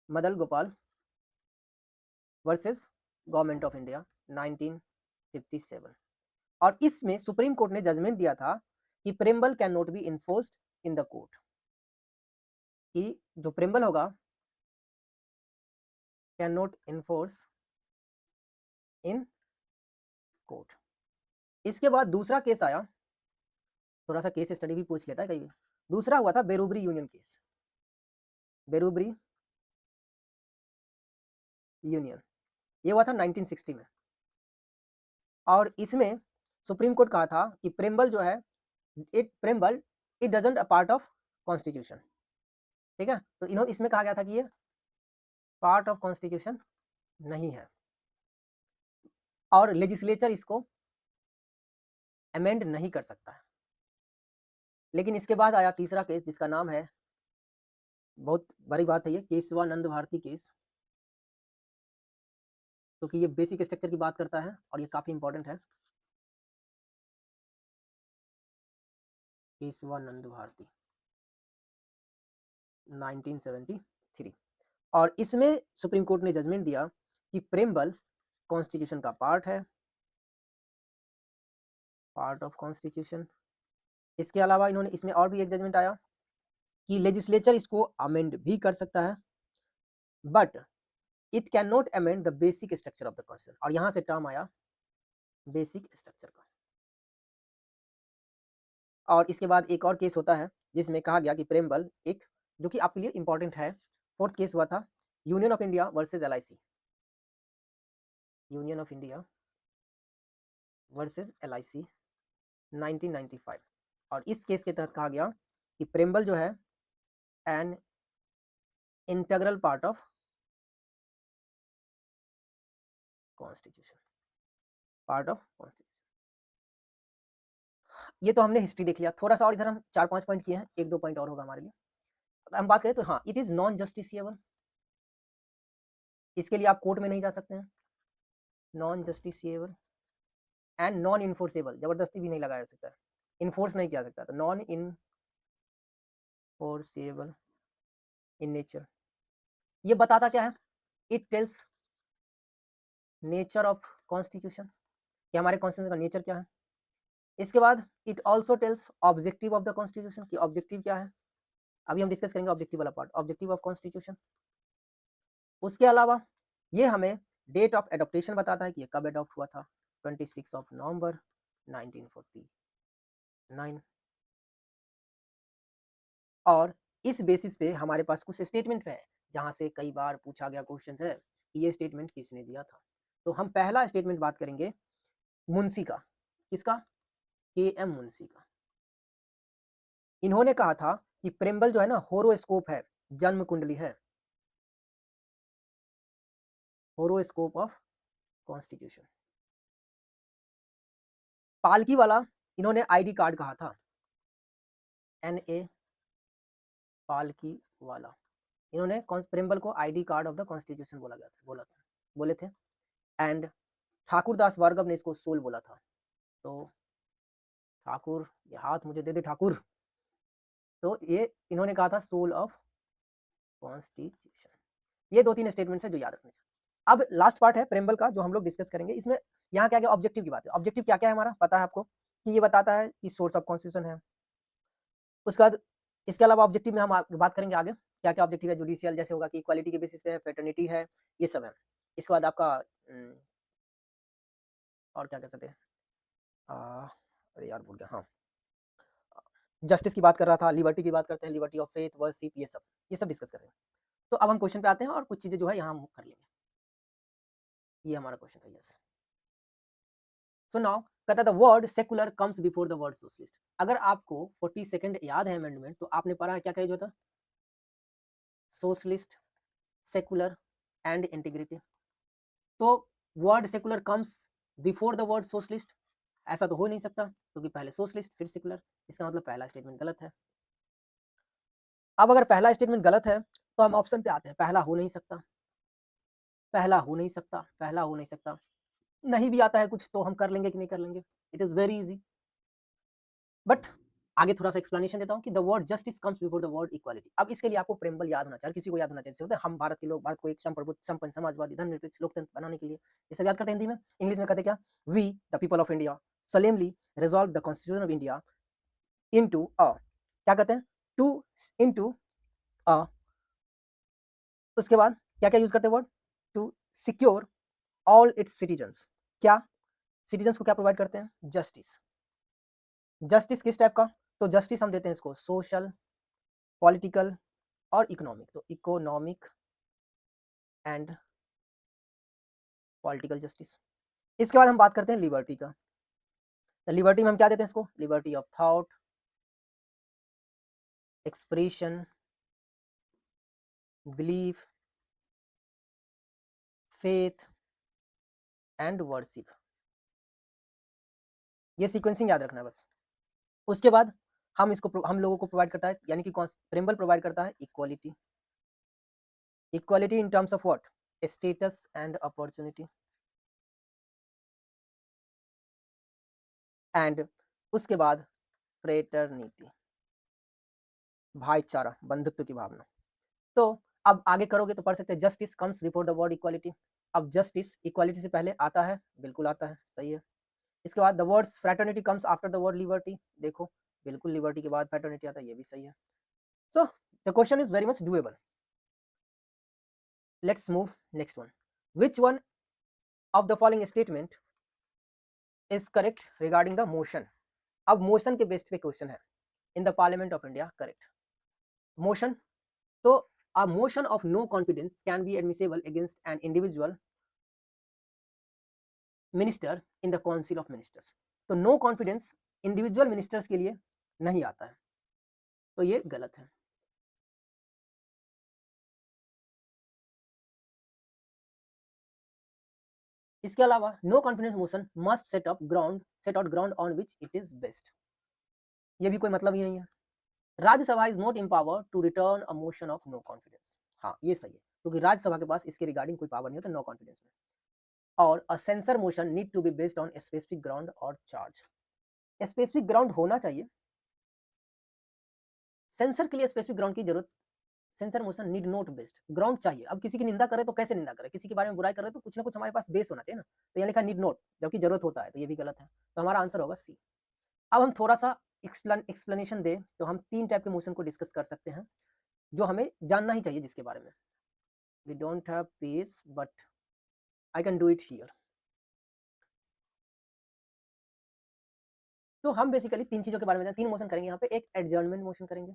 Madan Gopal versus government of India 1957। और इसमें सुप्रीम कोर्ट ने जजमेंट दिया था कि preamble can not be enforced in the court. कि जो प्रेम्बल होगा can not enforce in court. इसके बाद दूसरा केस आया, थोड़ा सा केस स्टडी भी पूछ लेता है कहीं भी। दूसरा हुआ था Berubari union case, Berubari union, ये हुआ था 1960 में। और इसमें सुप्रीम कोर्ट कहा था कि प्रेम्बल जो है, preamble it doesn't a part of constitution, ठीक है। तो इन्होंने इसमें कहा गया था कि ये पार्ट ऑफ कॉन्स्टिट्यूशन नहीं है और लेजिस्लेचर इसको अमेंड नहीं कर सकता है। लेकिन इसके बाद आया तीसरा केस जिसका नाम है, बहुत बड़ी बात है ये, केशवानंद भारती केस, क्योंकि ये बेसिक स्ट्रक्चर की बात करता है और ये काफी इंपॉर्टेंट है। केशवानंद भारती 1973। और इसमें सुप्रीम कोर्ट ने जजमेंट दिया कि प्रेम्बल कॉन्स्टिट्यूशन का पार्ट है, पार्ट ऑफ कॉन्स्टिट्यूशन। इसके अलावा इन्होंने इसमें और भी एक जजमेंट आया कि लेजिस्लेचर इसको अमेंड भी कर सकता है, but it can not amend the basic structure of the constitution. और यहां से टर्म आया बेसिक स्ट्रक्चर का। और इसके बाद एक और केस होता है जिसमें कहा गया कि प्रेम्बल एक, जो कि आपके लिए इंपॉर्टेंट है, फोर्थ केस हुआ था union of India versus LIC, union of India versus LIC 1995। और इस केस के तहत कहा गया कि प्रेम्बल जो है an integral part of constitution, part of constitution. ये तो हमने हिस्ट्री देख लिया, थोड़ा सा और इधर हम 4-5 पॉइंट किए हैं, 1-2 पॉइंट और होगा हमारे लिए। हम बात करें तो हाँ, इट इज नॉन जस्टिसिएबल, इसके लिए आप कोर्ट में नहीं जा सकते हैं, non justiciable and non enforceable, जबरदस्ती भी नहीं लगाया जा सकता है, इन्फोर्स नहीं किया सकता, तो नॉन इन्फोर्सेबल इन नेचर। ये बताता क्या है, it tells nature of constitution, कि हमारे कॉन्स्टिट्यूशन का नेचर क्या है। इसके बाद it also tells objective of the constitution, कि ऑब्जेक्टिव क्या है, अभी हम डिस्कस करेंगे ऑब्जेक्टिव वाला पार्ट, ऑब्जेक्टिव ऑफ कॉन्स्टिट्यूशन। उसके अलावा ये हमें डेट ऑफ एडॉप्टेशन बताता है कि ये कब एडॉप्ट हुआ था, 26 नवंबर 1949। और इस बेसिस पे हमारे पास कुछ स्टेटमेंट है जहां से कई बार पूछा गया क्वेश्चन है कि ये स्टेटमेंट किसने दिया था। तो हम पहला स्टेटमेंट बात करेंगे मुंशी का, किसका, KM मुंशी का। इन्होंने कहा था कि प्रेम्बल जो है ना होरोस्कोप है, जन्म कुंडली है, होरोस्कोप ऑफ कॉन्स्टिट्यूशन। पालकी वाला इन्होंने ID कार्ड कहा था, NA पालकी वाला, इन्होंने प्रेम्बल को ID card of the constitution बोले थे। एंड ठाकुरदास भार्गव ने इसको सोल बोला था। तो ठाकुर, ये हाथ मुझे दे दे ठाकुर, तो ये इन्होंने कहा था सोल ऑफ कॉन्स्टिट्यूशन। ये 2-3 स्टेटमेंट्स है जो याद रखने चाहिए। अब लास्ट पार्ट है प्रेम्बल का जो हम लोग डिस्कस करेंगे। इसमें यहाँ क्या क्या ऑब्जेक्टिव की बात है, ऑब्जेक्टिव क्या क्या है हमारा पता है आपको, कि ये बताता है कि सोर्स ऑफ कॉन्स्टिट्यूशन है। उसके बाद इसके अलावा ऑब्जेक्टिव में हम बात करेंगे आगे क्या क्या ऑब्जेक्टिव है, जुडिशियल जैसे होगा कि इक्वालिटी के बेसिस पे है, फेटर्निटी है, ये सब है। इसके बाद आपका और क्या कह सकते हैं, अरे यार भूल गया, हाँ, जस्टिस की बात कर रहा था, लिबर्टी की बात करते हैं, लिबर्टी ऑफ फेथ, वर्शिप, ये सब डिस्कस करेंगे। तो अब हम क्वेश्चन पे आते हैं और कुछ चीजें जो है यहाँ हम कर लेंगे। ये हमारा क्वेश्चन था, यस। सो नाउ कहता है the word secular comes before the word socialist. अगर आपको 42nd याद है अमेंडमेंट, तो आपने पढ़ा है क्या कहे जो था, सोशलिस्ट, सेकुलर एंड इंटीग्रिटी। तो word secular comes before the word socialist, ऐसा तो हो नहीं सकता क्योंकि पहले सोशलिस्ट फिर सेकुलर, इसका मतलब पहला स्टेटमेंट गलत है। अब अगर पहला स्टेटमेंट गलत है तो हम ऑप्शन पे आते हैं, पहला हो नहीं सकता, पहला हो नहीं सकता, पहला हो नहीं सकता। नहीं भी आता है कुछ तो हम कर लेंगे कि नहीं कर लेंगे, it is very easy. But आगे थोड़ा सा एक्सप्लेनेशन देता हूँ कि the word justice comes before the word equality. अब इसके लिए आपको प्रेम्बल याद होना चाहिए, किसी को याद होना चाहिए, होता है हम भारत के लोग, भारत को एक संप्रभुत्व, संपन्न, समाजवादी, धर्मनिरपेक्ष लोकतंत्र बनाने के लिए ये सब याद करते हैं हिंदी में। इंग्लिश में कहते क्या, we the people of India solemnly resolve the constitution of India into a, क्या कहते हैं, टू, into उसके बाद क्या क्या यूज करते हैं word, to secure all its citizens. क्या सिटीजन्स को क्या प्रोवाइड करते हैं, जस्टिस। जस्टिस किस टाइप का, तो जस्टिस हम देते हैं इसको सोशल, पॉलिटिकल और इकोनॉमिक, तो इकोनॉमिक एंड पॉलिटिकल जस्टिस। इसके बाद हम बात करते हैं लिबर्टी का। तो लिबर्टी में हम क्या देते हैं इसको, liberty of thought, expression, belief, faith and worship. ये सीक्वेंसिंग याद रखना है बस। उसके बाद हम लोगों को प्रोवाइड करता है, यानी कि प्रेम्बल प्रोवाइड करता है equality. Equality in terms of what, status and opportunity. And उसके बाद फ्रेटर्निटी, भाईचारा, बंधुत्व की भावना। तो अब आगे करोगे तो पढ़ सकते हैं justice comes before the word equality. अब जस्टिस इक्वालिटी से पहले आता है, बिल्कुल आता है, सही है। इसके बाद the words fraternity comes after the word liberty, देखो बिल्कुल लिबर्टी के बाद फ्रेटर्निटी आता है, ये भी सही है। So the question is very much doable. Let's move next one. Which one of the following statement is correct regarding the motion. अब मोशन के बेस्ड पे क्वेश्चन है। इन the parliament of India, correct. Motion, तो a motion of no confidence can be admissible against an individual minister in the council of ministers। तो no confidence individual ministers के लिए नहीं आता है, तो ये गलत है। इसके अलावा no confidence motion must set out ground on which it is based, ये भी कोई मतलब ही नहीं है। Rajya Sabha is not empower to return a motion of no confidence, हाँ ये सही है, क्योंकि राज्यसभा के पास इसके रिगार्डिंग कोई पावर नहीं होता नो कॉन्फिडेंस में। और a censure motion need to be based on specific ground और चार्ज, स्पेसिफिक ग्राउंड होना चाहिए। सेंसर के लिए स्पेसिफिक ग्राउंड की जरूरत, censure motion need not based, ground चाहिए। अब किसी की निंदा करे तो कैसे निंदा करे, किसी के बारे में बुराई करे तो कुछ ना कुछ हमारे पास बेस होना चाहिए ना, तो यहाँ लिखा नीड नॉट, जबकि जरूरत होता है, तो ये भी गलत है। तो हमारा आंसर होगा सी। अब हम थोड़ा सा एक्सप्लेनेशन दे तो हम तीन टाइप के मोशन को डिस्कस कर सकते हैं जो हमें जानना ही चाहिए, जिसके बारे में we don't have pace but I can do it here. तो हम बेसिकली तीन चीजों के बारे में तीन मोशन करेंगे यहाँ पे। एक एडजर्नमेंट मोशन करेंगे।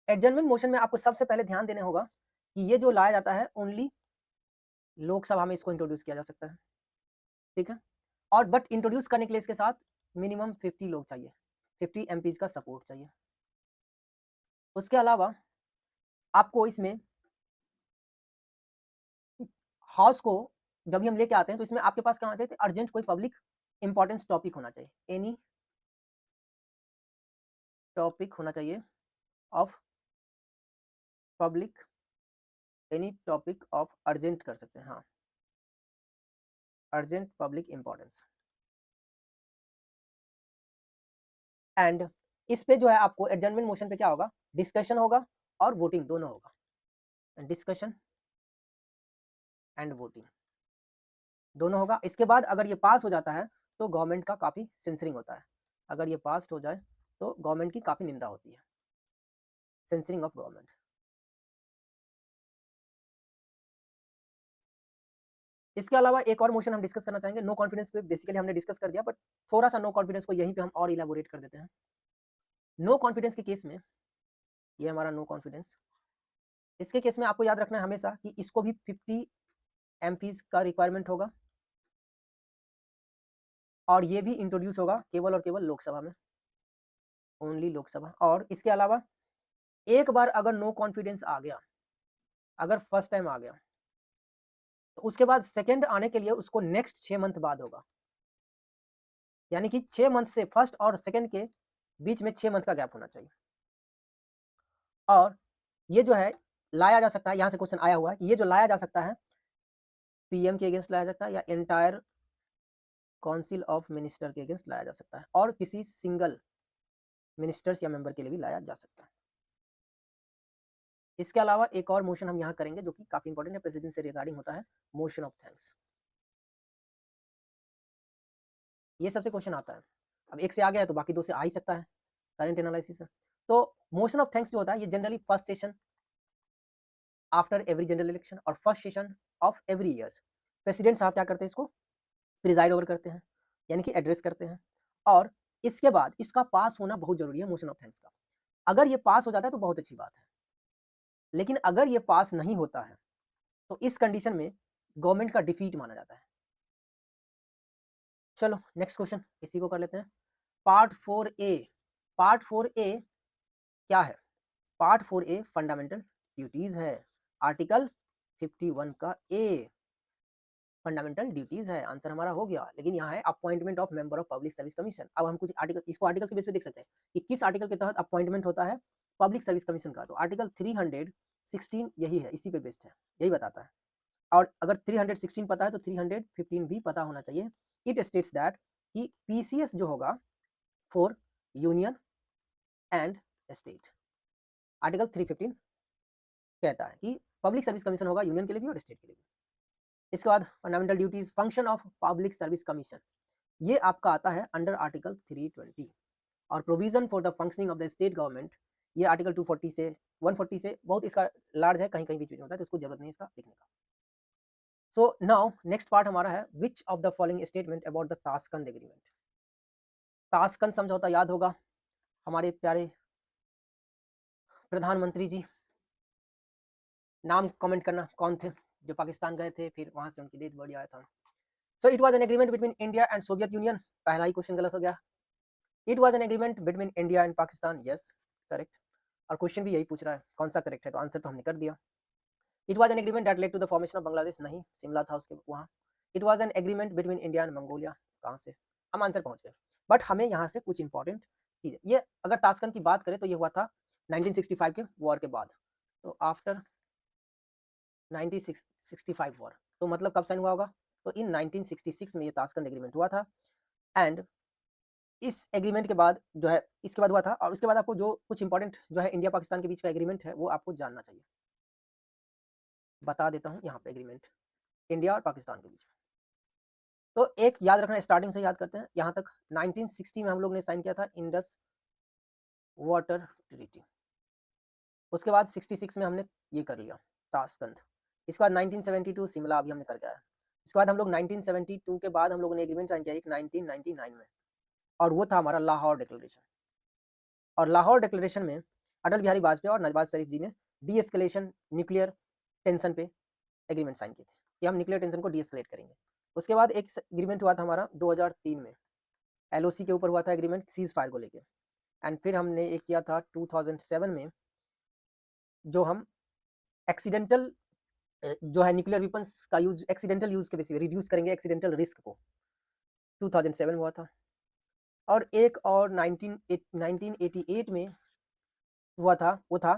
एडजर्नमेंट मोशन में आपको सबसे पहले ध्यान देने होगा कि ये जो लाया जाता है ओनली लोकसभा में इसको इंट्रोड्यूस किया जा सकता है, ठीक है। और बट इंट्रोड्यूस करने के लिए इसके साथ मिनिमम 50 लोग चाहिए, 50 एमपीज का सपोर्ट चाहिए। उसके अलावा आपको इसमें हाउस को जब भी हम लेके आते हैं तो इसमें आपके पास कहाँ चाहिए, अर्जेंट कोई पब्लिक इंपॉर्टेंस टॉपिक होना चाहिए, एनी टॉपिक होना चाहिए of public, any topic of urgent कर सकते हैं, हाँ अर्जेंट पब्लिक इंपॉर्टेंस। एंड इस पे जो है आपको एडजर्नमेंट मोशन पे क्या होगा, डिस्कशन होगा और वोटिंग दोनों होगा, डिस्कशन एंड वोटिंग दोनों होगा। इसके बाद अगर ये पास हो जाता है तो गवर्नमेंट का काफ़ी सेंसरिंग होता है, अगर ये पास हो जाए तो गवर्नमेंट की काफ़ी निंदा होती है, सेंसरिंग ऑफ गवर्नमेंट। इसके अलावा एक और मोशन हम डिस्कस करना चाहेंगे, नो कॉन्फिडेंस पे बेसिकली हमने डिस्कस कर दिया, बट थोड़ा सा नो कॉन्फिडेंस को यहीं पे हम और इलाबोरेट कर देते हैं। नो कॉन्फिडेंस के केस में, ये हमारा नो कॉन्फिडेंस, इसके केस में आपको याद रखना है हमेशा कि इसको भी 50 एमपीज का रिक्वायरमेंट होगा और ये भी इंट्रोड्यूस होगा केवल और केवल लोकसभा में, ओनली लोकसभा। और इसके अलावा एक बार अगर नो कॉन्फिडेंस आ गया, अगर फर्स्ट टाइम आ गया, तो उसके बाद सेकंड आने के लिए उसको नेक्स्ट 6 मंथ बाद होगा, यानी कि 6 मंथ से फर्स्ट और सेकंड के बीच में 6 मंथ का गैप होना चाहिए। और ये जो है लाया जा सकता है, यहाँ से क्वेश्चन आया हुआ है कि ये जो लाया जा सकता है पीएम के अगेंस्ट लाया जा सकता है या एंटायर काउंसिल ऑफ मिनिस्टर के अगेंस्ट लाया जा सकता है, और किसी सिंगल मिनिस्टर्स या मेंबर के लिए भी लाया जा सकता है। इसके अलावा एक और मोशन हम यहाँ करेंगे जो कि काफी इंपॉर्टेंट है, प्रेसिडेंट से रिगार्डिंग होता है, मोशन ऑफ थैंक्स। ये सबसे क्वेश्चन आता है, अब एक से आ गया है तो बाकी दो से आ ही सकता है। करंट एनालिसिस है। तो मोशन ऑफ थैंक्स जो होता है ये generally first session after every general election और first session of every years president साहब क्या करते हैं, इसको प्रिजाइड ओवर करते हैं, यानी कि एड्रेस करते हैं। और इसके बाद इसका पास होना बहुत जरूरी है मोशन ऑफ थैंक्स का। अगर ये पास हो जाता है तो बहुत अच्छी बात है, लेकिन अगर ये पास नहीं होता है तो इस कंडीशन में गवर्नमेंट का डिफीट माना जाता है। चलो नेक्स्ट क्वेश्चन इसी को कर लेते हैं। पार्ट 4A, पार्ट 4A क्या है? पार्ट 4A फंडामेंटल ड्यूटीज है, आर्टिकल 51 का ए फंडामेंटल ड्यूटीज है। आंसर हमारा हो गया। लेकिन यहाँ है appointment of member of public service commission. अब हम कुछ आर्टिकल, इसको आर्टिकल के बेस पे देख सकते हैं कि किस आर्टिकल के तहत अपॉइंटमेंट होता है पब्लिक सर्विस कमीशन का। तो आर्टिकल 316 यही है, इसी पे बेस्ड है, यही बताता है। और अगर 316 पता है तो 315 भी पता होना चाहिए। इट स्टेट्स दैट कि पीसीएस जो होगा for union and state, article 315 कहता है कि पब्लिक सर्विस कमीशन होगा यूनियन के लिए भी और स्टेट के लिए भी। इसके बाद fundamental duties, function of public service commission, ये आपका आता है अंडर आर्टिकल 320। और provision for the functioning of the state government, ये आर्टिकल 240 से 140 से बहुत इसका लार्ज है, कहीं कहीं बीच में होता है, तो इसको जरूरत नहीं इसका लिखने का। सो नाउ नेक्स्ट पार्ट हमारा है which of the following statement about the Tashkent agreement. Tashkent समझौता याद होगा, हमारे प्यारे प्रधानमंत्री जी, नाम कमेंट करना कौन थे जो पाकिस्तान गए थे, फिर वहां से उनकी डेथ बॉडी आया था। So it was an agreement between India and Soviet union, पहला ही क्वेश्चन गलत हो गया। It was an agreement between India and Pakistan, yes correct. और क्वेश्चन भी यही पूछ रहा है कौन सा करेक्ट है, तो आंसर तो हमने कर दिया। It was an agreement that led to the formation of Bangladesh, नहीं शिमला था उसके वहाँ। It was an agreement between India and Mongolia, कहाँ से, हम आंसर पहुंच गए। बट हमें यहाँ से कुछ इंपॉर्टेंट चीज़, ये अगर ताशकंद की बात करें तो ये हुआ था 1965 के वॉर के बाद। तो आफ्टर 1965 वॉर, तो मतलब कब साइन हुआ होगा, तो इन 1966 में ये ताशकंद एग्रीमेंट हुआ था। एंड इस एग्रीमेंट के बाद जो है, इसके बाद हुआ था, और उसके बाद आपको जो कुछ इंपॉर्टेंट जो है इंडिया पाकिस्तान के बीच का एग्रीमेंट है वो आपको जानना चाहिए। बता देता हूँ यहाँ पे एग्रीमेंट इंडिया और पाकिस्तान के बीच। तो एक याद रखना, स्टार्टिंग से याद करते हैं, यहाँ तक 1960 में हम लोग ने साइन किया था इंडस वाटर ट्रीटी। उसके बाद 66 में हमने ये कर लिया ताशकंद। इसके बाद 1972 शिमला अभी हमने करके आया। इसके बाद हम लोग 1972 के बाद हम लोगों ने एग्रीमेंट साइन किया एक 1999 में, और वो था हमारा लाहौर डिक्लेरेशन। और लाहौर डिक्लेरेशन में अटल बिहारी वाजपेयी और नवाज शरीफ जी ने डी एस्केलेशन न्यूक्लियर टेंशन पे एग्रीमेंट साइन किए थे कि हम न्यूक्लियर टेंशन को डी एस्केलेट करेंगे। उसके बाद एक एग्रीमेंट हुआ था हमारा 2003 में, एलओसी के ऊपर हुआ था एग्रीमेंट सीज फायर को लेके। एंड फिर हमने एक किया था 2007 में, जो हम एक्सीडेंटल जो है न्यूक्लियर वेपन्स का यूज एक्सीडेंटल यूज के बेसिस पे रिड्यूस करेंगे एक्सीडेंटल रिस्क को, 2007 में हुआ था। और एक और 1988 में हुआ था, वो था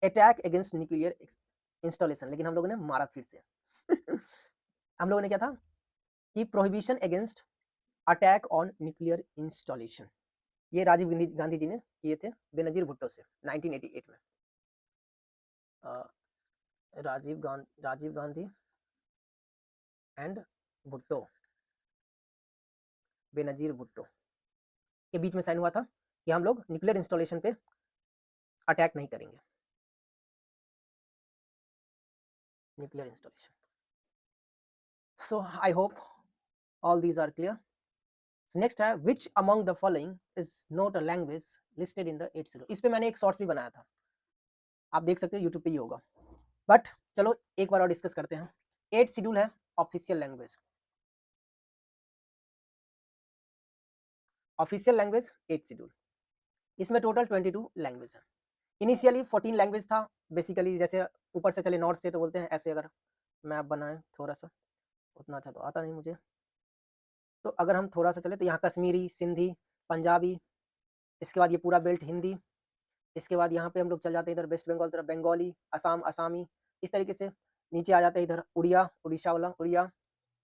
अटैक अगेंस्ट न्यूक्लियर इंस्टॉलेशन, लेकिन हम लोगों ने मारा फिर से हम लोगों ने क्या था कि prohibition against attack on nuclear installation, ये राजीव गांधी जी ने किए थे बेनजीर भुट्टो से 1988 में। राजीव गांधी एंड भुट्टो, बेनजीर भुट्टो के बीच में साइन हुआ था कि हम लोग न्यूक्लियर इंस्टॉलेशन पे अटैक नहीं करेंगे, nuclear installation. So I hope all these are clear. Next है which among the following is not a language listed in the 8th schedule. इस पे मैंने एक शॉर्ट्स भी बनाया था, आप देख सकते हो यूट्यूब पे ही होगा। बट चलो एक बार और डिस्कस करते हैं। 8th शेड्यूल है official language, official language 8th schedule, इसमें टोटल 22 लैंग्वेज है। इनिशियली 14 लैंग्वेज था बेसिकली, जैसे ऊपर से चले नॉर्थ से तो बोलते हैं ऐसे, अगर मैप बनाए थोड़ा सा, उतना अच्छा तो आता नहीं मुझे, तो अगर हम थोड़ा सा चले तो यहाँ कश्मीरी, सिंधी, पंजाबी, इसके बाद ये पूरा बेल्ट हिंदी, इसके बाद यहाँ पे हम लोग चल जाते हैं इधर वेस्ट बंगाल तरफ बंगाली, असम असामी, इस तरीके से नीचे आ जाते हैं इधर उड़िया, उड़ीसा वाला उड़िया,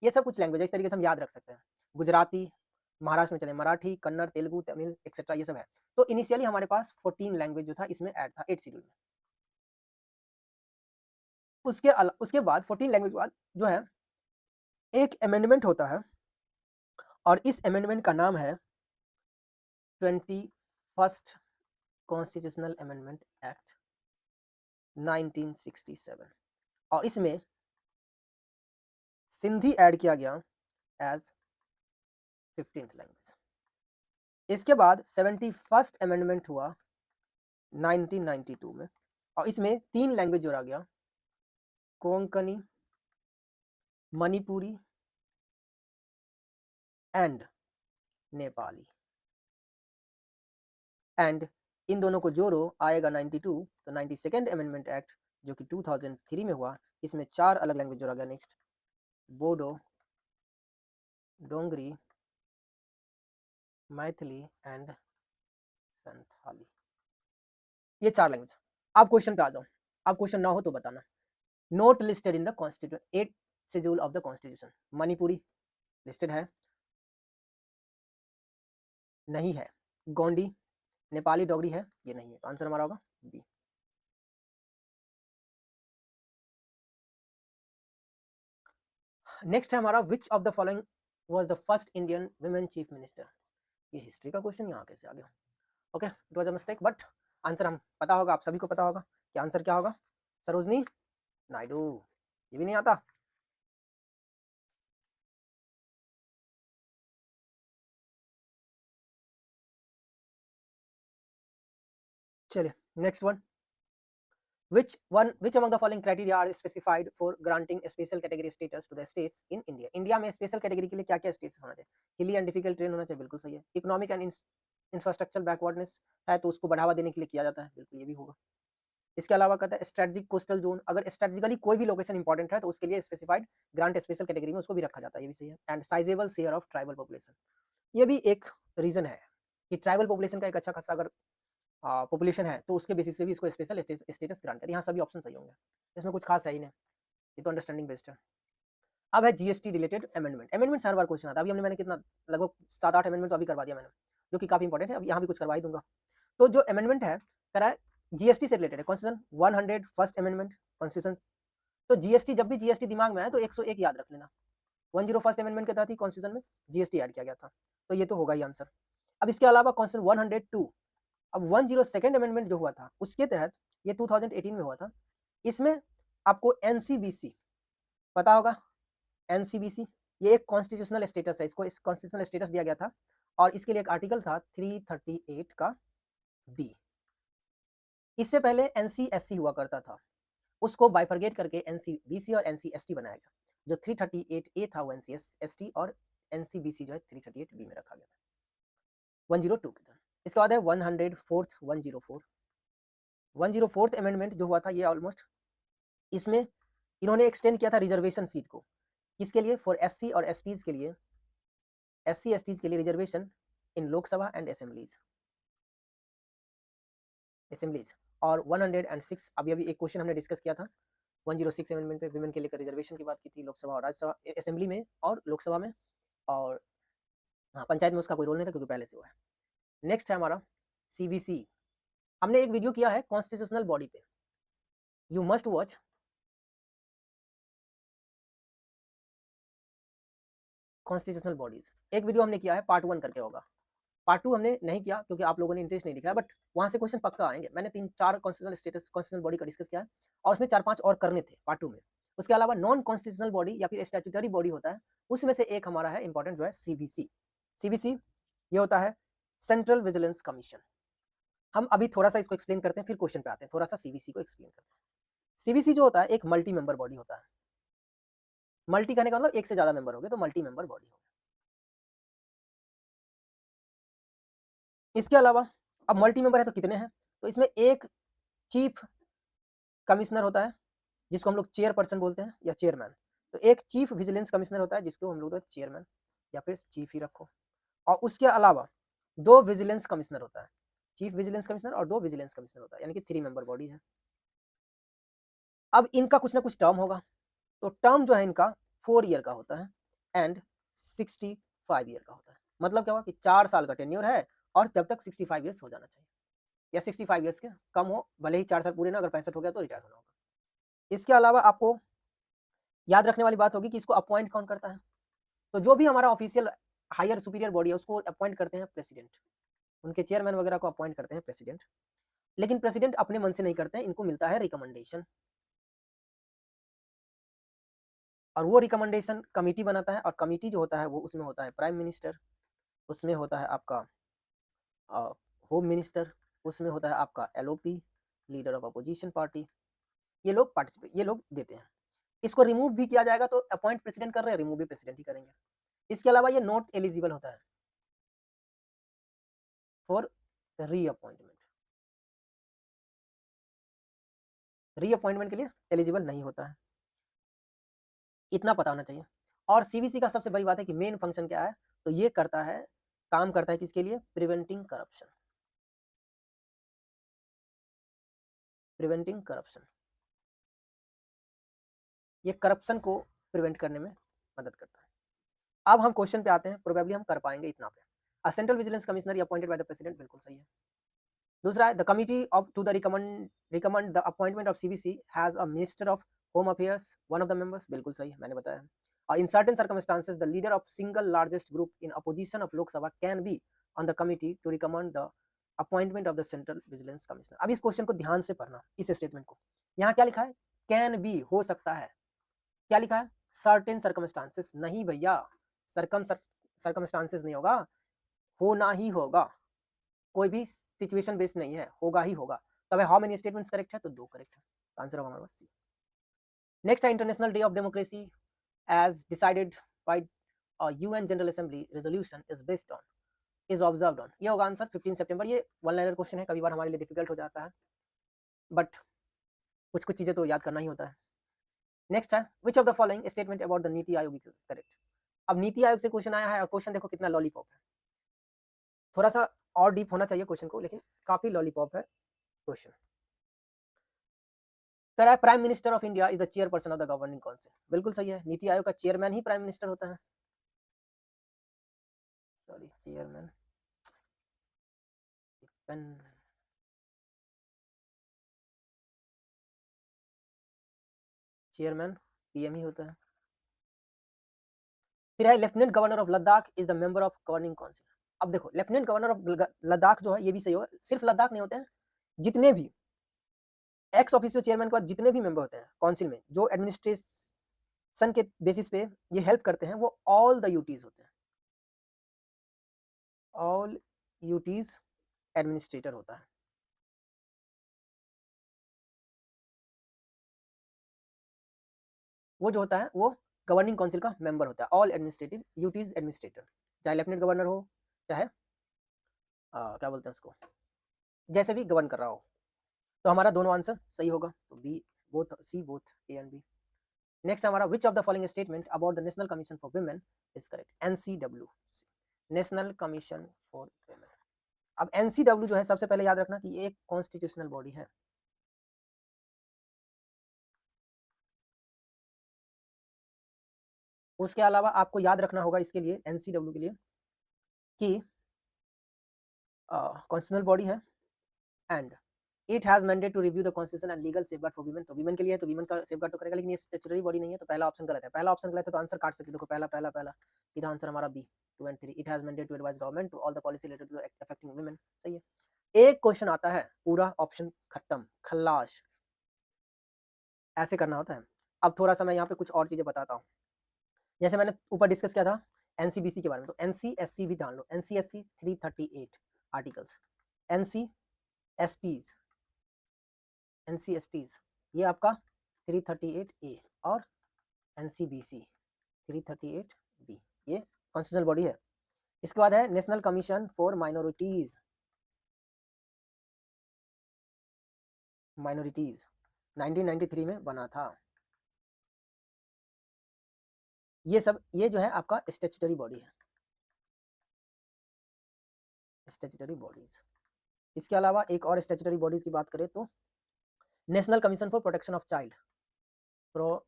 ये सब कुछ लैंग्वेज है, इस तरीके से हम याद रख सकते हैं। गुजराती, महाराष्ट्र में चले मराठी, कन्नड़, तेलुगु, तमिल एक्सेट्रा, ये सब है। तो इनिशियली हमारे पास 14 लैंग्वेज जो था इसमें ऐड था 8th शेड्यूल में। उसके बाद 14 लैंग्वेज के बाद जो है एक अमेंडमेंट होता है, और इस अमेंडमेंट का नाम है 21st कॉन्स्टिट्यूशनल अमेंडमेंट एक्ट 1967 और इसमें सिंधी ऐड किया गया एज 15th लैंग्वेज। इसके बाद 71st अमेंडमेंट हुआ 1992 में और इसमें 3 लैंग्वेज जोड़ा गया, Konkani, Manipuri and Nepali. And in दोनों को जोड़ो आएगा 92, तो 92nd अमेंडमेंट एक्ट जो कि 2003 में हुआ, इसमें 4 अलग लैंग्वेज जोड़ा गया। नेक्स्ट बोडो, डोंगरी, मैथिली एंड संथाली, ये 4 लैंग्वेज। अब क्वेश्चन पे आ जाओ, अब क्वेश्चन ना हो तो बताना। Note listed in the constitution 8 schedule of the constitution, Manipuri listed है नहीं है, गोंडी, नेपाली डोगरी है ये नहीं है, तो आंसर हमारा होगा बी। नेक्स्ट है हमारा which of the following was the first Indian women chief minister. ये हिस्ट्री का क्वेश्चन यहाँ कैसे आ गया? Okay, it was a mistake, but answer हम पता होगा, आप सभी को पता होगा कि आंसर क्या होगा, सरोजनी नायडू। ये भी नहीं आता? चलिए next one, which among the following criteria are specified for granting a special category status to the states in India? India में स्पेशल कैटेगरी के लिए क्या क्या स्टेटस होना चाहिए? हिली एंड डिफिकल्ट ट्रेन होना चाहिए, बिल्कुल सही है। इकोनॉमिक एंड इंफ्रास्ट्रक्चर बैकवर्डनेस है तो उसको बढ़ावा देने के लिए किया जाता है, बिल्कुल ये भी होगा। इसके अलावा कहता है स्ट्रेटेजिक कोस्टल जोन, अगर स्ट्रेटेजिकली कोई भी लोकेशन इंपॉर्टेंट है तो उसके लिए स्पेसिफाइड ग्रांट स्पेशल कैटेगरी में उसको भी रखा जाता है, ये भी सही है। And sizeable share of tribal population, ये भी एक रीजन है कि ट्राइबल पॉपुलेशन का एक अच्छा खासा अगर पॉपुलेशन है तो उसके बेसिस पे भी इसको स्पेशल स्टेटस ग्रांट करें। यहाँ सभी ऑप्शन सही होंगे, इसमें कुछ खास है ही नहीं, ये तो अंडरस्टैंडिंग बेस्ड है। अब है जीएसटी रिलेटेड अमेंडमेंट। अमेंडमेंट हर बार क्वेश्चन आता है, अभी हमने मैंने कितना लगभग 7-8 अमेंडमेंट तो अभी करवा दिया मैंने, जो कि काफी इंपॉर्टेंट है, अब यहाँ भी कुछ करवा ही दूंगा। तो जो अमेंडमेंट है करा है जीएसटी से रिलेटेड है, कॉन्स्टिट्यूशन 101st अमेंडमेंट कॉन्स्टिट्यूशन। तो जीएसटी, जब भी जीएसटी दिमाग में आए तो 101 याद रख लेना, 101st अमेंडमेंट के तहत ही कॉन्स्टिट्यूशन में जीएसटी ऐड किया गया था, तो ये तो होगा ही आंसर। अब इसके अलावा कॉन्स्टिट्यूशन 102, अब 102nd अमेंडमेंट जो हुआ था उसके तहत, ये 2018 में हुआ था, इसमें आपको एनसीबीसी पता होगा। एनसीबीसी ये एक कॉन्स्टिट्यूशनल स्टेटस है, इसको इस कॉन्स्टिट्यूशनल स्टेटस दिया गया था और इसके लिए एक आर्टिकल था 338 का बी। इससे पहले एनसीएससी हुआ करता था, उसको बाइफरगेट करके एनसीबीसी और एनसीएसटी बनाया गया। जो 338 ए था वो एनसीएसटी और एनसीबीसी जो है 338 बी में रखा गया था 102 के तहत। इसके बाद है 104th अमेंडमेंट जो हुआ था, ये ऑलमोस्ट इसमें इन्होंने एक्सटेंड किया था रिजर्वेशन सीट को, किसके लिए? फॉर एससी और एसटीज के लिए, एससी एसटीज के लिए reservation in Lok Sabha and assemblies. और 106 अभी एक क्वेश्चन हमने डिस्कस किया था 106 अमेंडमेंट पे, विमेन के लिए रिजर्वेशन की बात की थी लोकसभा और राज्यसभा, असेंबली में और लोकसभा में, और हाँ पंचायत में उसका कोई रोल नहीं था क्योंकि पहले से हुआ है। नेक्स्ट है हमारा सीबीसी। हमने एक वीडियो किया है कॉन्स्टिट्यूशनल बॉडी पे, you must watch. Constitutional bodies एक वीडियो हमने किया है, पार्ट 1 करके होगा, पार्ट 2 हमने नहीं किया क्योंकि आप लोगों ने इंटरेस्ट नहीं दिखाया, बट वहां से क्वेश्चन पक्का आएंगे। मैंने 3-4 कॉन्स्टिट्यूशनल स्टेटस कॉन्स्टिट्यूशनल बॉडी का डिस्कस किया है और उसमें 4-5 और करने थे पार्ट 2 में। उसके अलावा नॉन कॉन्स्टिट्यूशनल बॉडी या फिर स्टैट्यूटरी बॉडी होता है, उसमें से एक हमारा है इंपॉर्टेंट जो है सीबीसी। सीबीसी ये होता है सेंट्रल विजिलेंस कमीशन। हम अभी थोड़ा सा इसको एक्सप्लेन करते हैं फिर क्वेश्चन पे आते हैं, थोड़ा सा सीबीसी को एक्सप्लेन करते हैं। सीबीसी जो होता है एक मल्टी मेंबर बॉडी होता है, मल्टी कहने का मतलब एक से ज्यादा मेंबर हो गए तो मल्टी मेंबर बॉडी हो। इसके अलावा अब मल्टी मेंबर है तो कितने हैं? तो इसमें एक चीफ कमिश्नर होता है जिसको हम लोग चेयरपर्सन बोलते हैं या चेयरमैन, तो एक चीफ विजिलेंस कमिश्नर होता है जिसको हम लोग चेयरमैन या फिर चीफ ही रखो, और उसके अलावा 2 विजिलेंस कमिश्नर होता है, चीफ विजिलेंस कमिश्नर और 2 विजिलेंस कमिश्नर होता है, यानी कि 3 मेंबर बॉडी है। अब इनका कुछ ना कुछ टर्म होगा, तो टर्म जो है इनका 4 ईयर का होता है एंड 65 ईयर का होता है। मतलब क्या हुआ कि 4 साल का टेन्योर है और जब तक 65 ईयर्स हो जाना चाहिए या 65 ईयर्स के कम हो, भले ही 4 साल पूरे ना, अगर 65 हो गया तो रिटायर होना होगा। इसके अलावा आपको याद रखने वाली बात होगी कि इसको अपॉइंट कौन करता है, तो जो भी हमारा ऑफिशियल हायर सुपीरियर बॉडी है उसको अपॉइंट करते हैं प्रेसिडेंट, उनके चेयरमैन वगैरह को अपॉइंट करते हैं प्रेसिडेंट। लेकिन प्रेसिडेंट अपने मन से नहीं करते हैं, इनको मिलता है रिकमेंडेशन, और वो रिकमेंडेशन कमेटी बनाता है, और कमेटी जो होता है वो उसमें होता है प्राइम मिनिस्टर, उसमें होता है आपका होम मिनिस्टर, उसमें होता है आपका LOP, leader of opposition party, ये लोग देते हैं। इसको रिमूव भी किया जाएगा तो अपॉइंट प्रेसिडेंट कर रहे हैं, रिमूव भी प्रेसिडेंट ही करेंगे। इसके अलावा ये नॉट एलिजिबल होता है फॉर रीअपॉइंटमेंट, रीअपॉइंटमेंट के लिए एलिजिबल नहीं होता है, इतना पता होना चाहिए। और सीबीसी का सबसे बड़ी बात है कि मेन फंक्शन क्या है, तो ये करता है, काम करता है किसके लिए, प्रिवेंटिंग करप्शन, प्रिवेंटिंग करप्शन, ये करप्शन को प्रिवेंट करने में मदद करता है। अब हम क्वेश्चन पे आते हैं, प्रोबेबली हम कर पाएंगे इतना पे। A central vigilance commissioner appointed by the president, बिल्कुल सही है। दूसरा है the committee of to the recommend the appointment of CBC has a minister of home affairs one of the members, बिल्कुल सही है, मैंने बताया। और in certain circumstances the leader of single largest group in opposition of Lok Sabha can be on the committee to recommend the appointment of the central vigilance commissioner. अब इस question को ध्यान से पढ़ना, इस स्टेटमेंट को। यहाँ क्या लिखा है, कैन बी, हो सकता है। क्या लिखा है, सर्टेन सर्कमस्टांसेस, नहीं भैया, सर्कमस्टांसेस नहीं होगा, होना ही होगा, कोई भी सिचुएशन बेस्ड नहीं है, होगा ही होगा। तब हाउ मेनी स्टेटमेंट्स करेक्ट है, तो 2 करेक्ट है, आंसर होगा हमारे पास सी। नेक्स्ट है international day of democracy as decided by UN general assembly resolution is based on, is observed on, ये होगा आंसर 15 सितंबर। ये वन लाइनर क्वेश्चन है, कभी बार हमारे लिए डिफिकल्ट हो जाता है, बट कुछ कुछ चीजें तो याद करना ही होता है। नेक्स्ट है which of the following statement about the NITI Aayog is correct. अब नीति आयोग से क्वेश्चन आया है, और क्वेश्चन देखो कितना लॉलीपॉप है, थोड़ा सा और डीप होना चाहिए क्वेश्चन को, लेकिन काफी लॉलीपॉप है क्वेश्चन। कह रहा है prime minister of India is the chairperson of the governing council, बिल्कुल सही है, नीति आयोग का चेयरमैन ही प्राइम मिनिस्टर होता है, सॉरी चेयरमैन, चेयरमैन पीएम ही होता है। फिर है lieutenant governor of Ladakh is the member of governing council. अब देखो लेफ्टिनेंट गवर्नर ऑफ लद्दाख जो है, ये भी सही होगा, सिर्फ लद्दाख नहीं होते हैं, जितने भी एक्स ऑफिसियो चेयरमैन के बाद जितने भी मेंबर होते हैं काउंसिल में, जो एडमिनिस्ट्रेशन के बेसिस पे ये हेल्प करते हैं, वो ऑल द यूटीज होते हैं, ऑल यूटीज एडमिनिस्ट्रेटर होता है। वो जो होता है वो गवर्निंग काउंसिल का मेंबर होता है, ऑल एडमिनिस्ट्रेटिव यूटीज एडमिनिस्ट्रेटर, चाहे लेफ्टिनेंट गवर्नर हो, चाहे क्या बोलते हैं उसको, जैसे भी गवर्न कर रहा हो। तो हमारा दोनों आंसर सही होगा, तो B, both C, both A and B. Next हमारा which of the following statement about the national commission for women is correct, NCW, national commission for women. अब एनसीडब्ल्यू जो है, सबसे पहले याद रखना कि ये एक कॉन्स्टिट्यूशनल बॉडी है, उसके अलावा आपको याद रखना होगा इसके लिए, एनसीडब्ल्यू के लिए, कि कॉन्स्टिट्यूशनल बॉडी है and it has mandate to review the constitution and legal safeguard for women. तो वीमेन के लिए है, तो वीमेन का सेफगार्ड तो करेगा, लेकिन ये स्टैट्यूटरी बॉडी नहीं है, तो पहला ऑप्शन गलत है, पहला ऑप्शन गलत है, तो आंसर काट सकते, देखो पहला पहला पहला, सीधा आंसर हमारा B 2 and 3, it has mandate to advise government to all the policy related to affecting women, सही है। एक क्वेश्चन आता है पूरा ऑप्शन खत्म, खल्लाश, ऐसे करना होता है। अब थोड़ा सा मैं यहाँ पे कुछ और चीजें बताता हूँ, जैसे मैंने ऊपर डिस्कस किया था एनसीबीसी के बारे में, तो एनसीएससी भी जान लो, एनसीएससी 338 आर्टिकल्स, एनसीएसटीज, एनसीएसटीज ये आपका 338A, और एनसीबीसी 338B, ये कॉन्स्टिट्यूशनल बॉडी है। इसके बाद है national commission for minorities, minorities 1993 में बना था। ये सब, ये जो है आपका स्टैट्यूटरी बॉडी है, स्टैट्यूटरी बॉडीज। इसके अलावा एक और स्टैट्यूटरी बॉडीज की बात करें तो national commission for protection of child, protection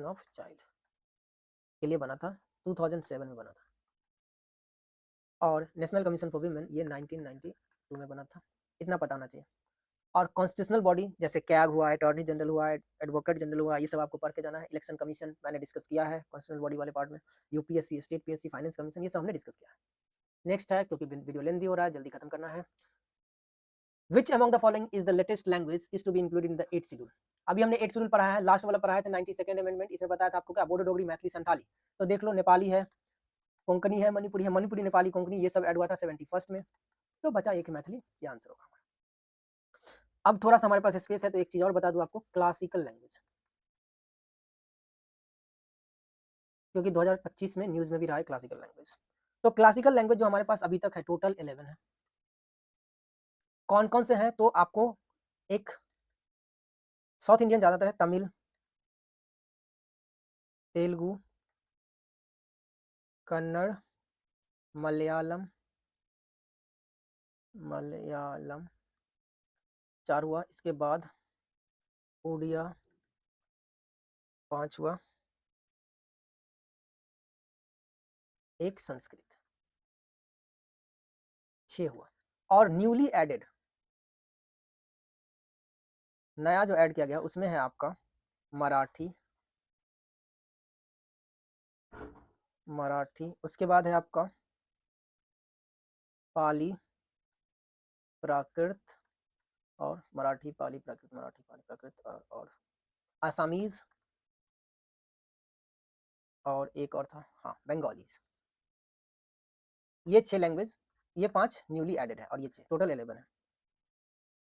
of child के लिए बना था, 2007 में बना था। और नेशनल कमीशन फॉर वीमेन ये 1992 में बना था, इतना पता होना चाहिए। और कॉन्स्टिट्यूशनल बॉडी जैसे कैग हुआ है, अटॉर्नी जनरल हुआ है, एडवोकेट जनरल हुआ है, ये सब आपको पढ़ के जाना है। इलेक्शन कमीशन मैंने डिस्कस किया है कॉन्स्टिट्यूशनल बॉडी वाले पार्ट में, UPSC, state PSC, finance commission, ये सब हमने डिस्कस किया है। नेक्स्ट है, क्योंकि वीडियो लेंथी हो रहा है, जल्दी खत्म करना है। Which among the following is the latest language is to be included in the 8th schedule. अभी हमने 8th शेड्यूल पढ़ा है, लास्ट वाला पढ़ा है 92nd अमेंडमेंट, इसमें बताया था आपको क्या, बोडो डोगरी मैथिली संथाली। तो देख लो, नेपाली है, कोंकणी है, मणिपुरी नेपाली कोंकणी, ये सब ऐड हुआ था 71st में। तो बचा एक मैथिली, ये आंसर होगा। अब थोड़ा सा हमारे पास स्पेस है तो एक चीज और बता दूं आपको, क्लासिकल लैंग्वेज, क्योंकि 2025 में न्यूज में भी रहा है क्लासिकल लैंग्वेज। तो क्लासिकल लैंग्वेज जो हमारे पास अभी तक है टोटल 11 है। कौन कौन से हैं, तो आपको एक साउथ इंडियन ज्यादातर है, तमिल, तेलुगु, कन्नड़, मलयालम, मलयालम 4 हुआ, इसके बाद उड़िया 5 हुआ, एक संस्कृत 6 हुआ, और न्यूली एडेड नया जो ऐड किया गया उसमें है आपका मराठी, उसके बाद है आपका पाली, प्राकृत, और मराठी पाली प्राकृत, और आसामीज, और एक और था, हाँ, बंगालीज। ये 6 लैंग्वेज, ये 5 न्यूली एडेड है, और ये 6 टोटल 11 है।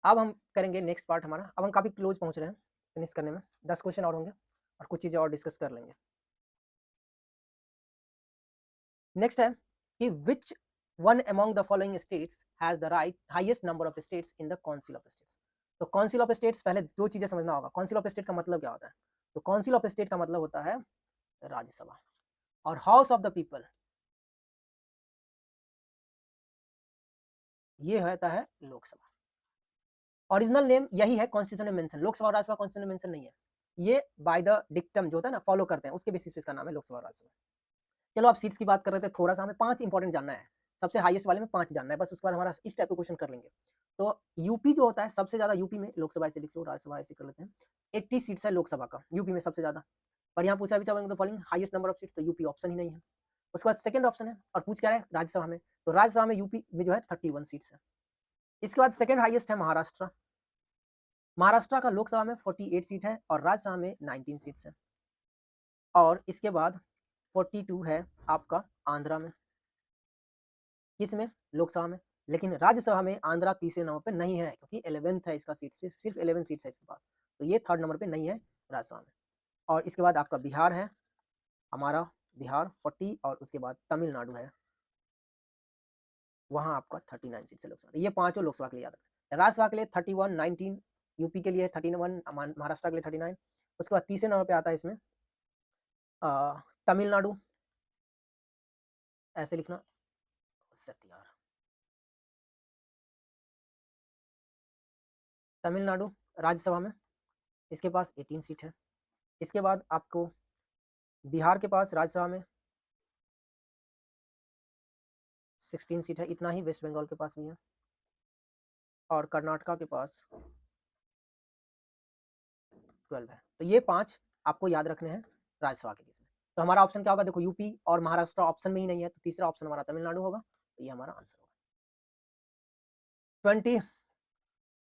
अब हम करेंगे नेक्स्ट पार्ट हमारा, अब हम काफी क्लोज पहुंच रहे हैं फिनिश करने में, 10 क्वेश्चन और होंगे और कुछ चीजें और डिस्कस कर लेंगे। नेक्स्ट है कि विच one among the following states has the right highest number of states in the council of states. तो काउंसिल ऑफ स्टेट्स, पहले दो चीजें समझना होगा, काउंसिल ऑफ स्टेट का मतलब क्या होता है। तो काउंसिल ऑफ स्टेट का मतलब होता है राज्यसभा, और हाउस ऑफ द पीपल ये होता है लोकसभा। ओरिजिनल नेम यही है, कॉन्स्टिट्यूशन में मेंशन, लोकसभा और राज्यसभा कॉन्स्टिट्यूशन में मेंशन नहीं है, ये बाय द डिक्टम जो होता है ना, फॉलो करते हैं, उसके बेसिस पे इसका नाम है लोकसभा और राज्यसभा। चलो आप सीट्स की बात कर रहे थे, थोड़ा सा हमें 5 इंपॉर्टेंट जानना है, सबसे हाईएस्ट वाले में 5 जानना है बस, उसके बाद हमारा इस टाइप के क्वेश्चन कर लेंगे। तो यूपी जो होता है सबसे ज्यादा, यूपी में लोकसभा ऐसे लिख लो, राज्यसभा ऐसे कर लेते हैं, 80 सीट्स है लोकसभा का, यूपी में सबसे ज्यादा। पर यहाँ पूछा भी चाहेंगे तो following highest number of seats, तो यूपी ऑप्शन ही नहीं है। उसके बाद सेकंड ऑप्शन है, और पूछ क्या रहे राज्यसभा में, तो राज्यसभा में यूपी में जो है 31 सीट्स है। इसके बाद सेकंड हाईएस्ट है महाराष्ट्र, महाराष्ट्र का लोकसभा में 48 सीट है और राज्यसभा में 19 सीट्स है। और इसके बाद 42 है आपका आंध्रा में, किसमें, लोकसभा में, लेकिन राज्यसभा में आंध्रा तीसरे नंबर पे नहीं है, क्योंकि 11th है इसका सीट, सिर्फ 11 सीट्स है इसके पास, तो ये थर्ड नंबर पे नहीं है राज्यसभा में। और इसके बाद आपका बिहार है, हमारा बिहार 40, और उसके बाद तमिलनाडु है, वहां आपका 39 सीट है लोकसभा। ये पांचों लोकसभा के लिए याद रखना। राज्यसभा के लिए 31, 19 यूपी के लिए 31, महाराष्ट्र के लिए 39। उसके बाद तीसरे नंबर पे आता है इसमें तमिलनाडु, ऐसे लिखना, यार, तमिलनाडु राज्यसभा में इसके पास 18 सीट है। इसके बाद आपको बिहार के पास राज्यसभा में 16 सीट है, इतना ही वेस्ट बंगाल के पास भी है, और कर्नाटका के पास 12 है। तो ये 5 आपको याद रखने हैं राज्यसभा के केस में। तो हमारा ऑप्शन क्या होगा, देखो यूपी और महाराष्ट्र ऑप्शन में ही नहीं है, तो तीसरा ऑप्शन हमारा तमिलनाडु होगा, तो ये हमारा आंसर होगा। 20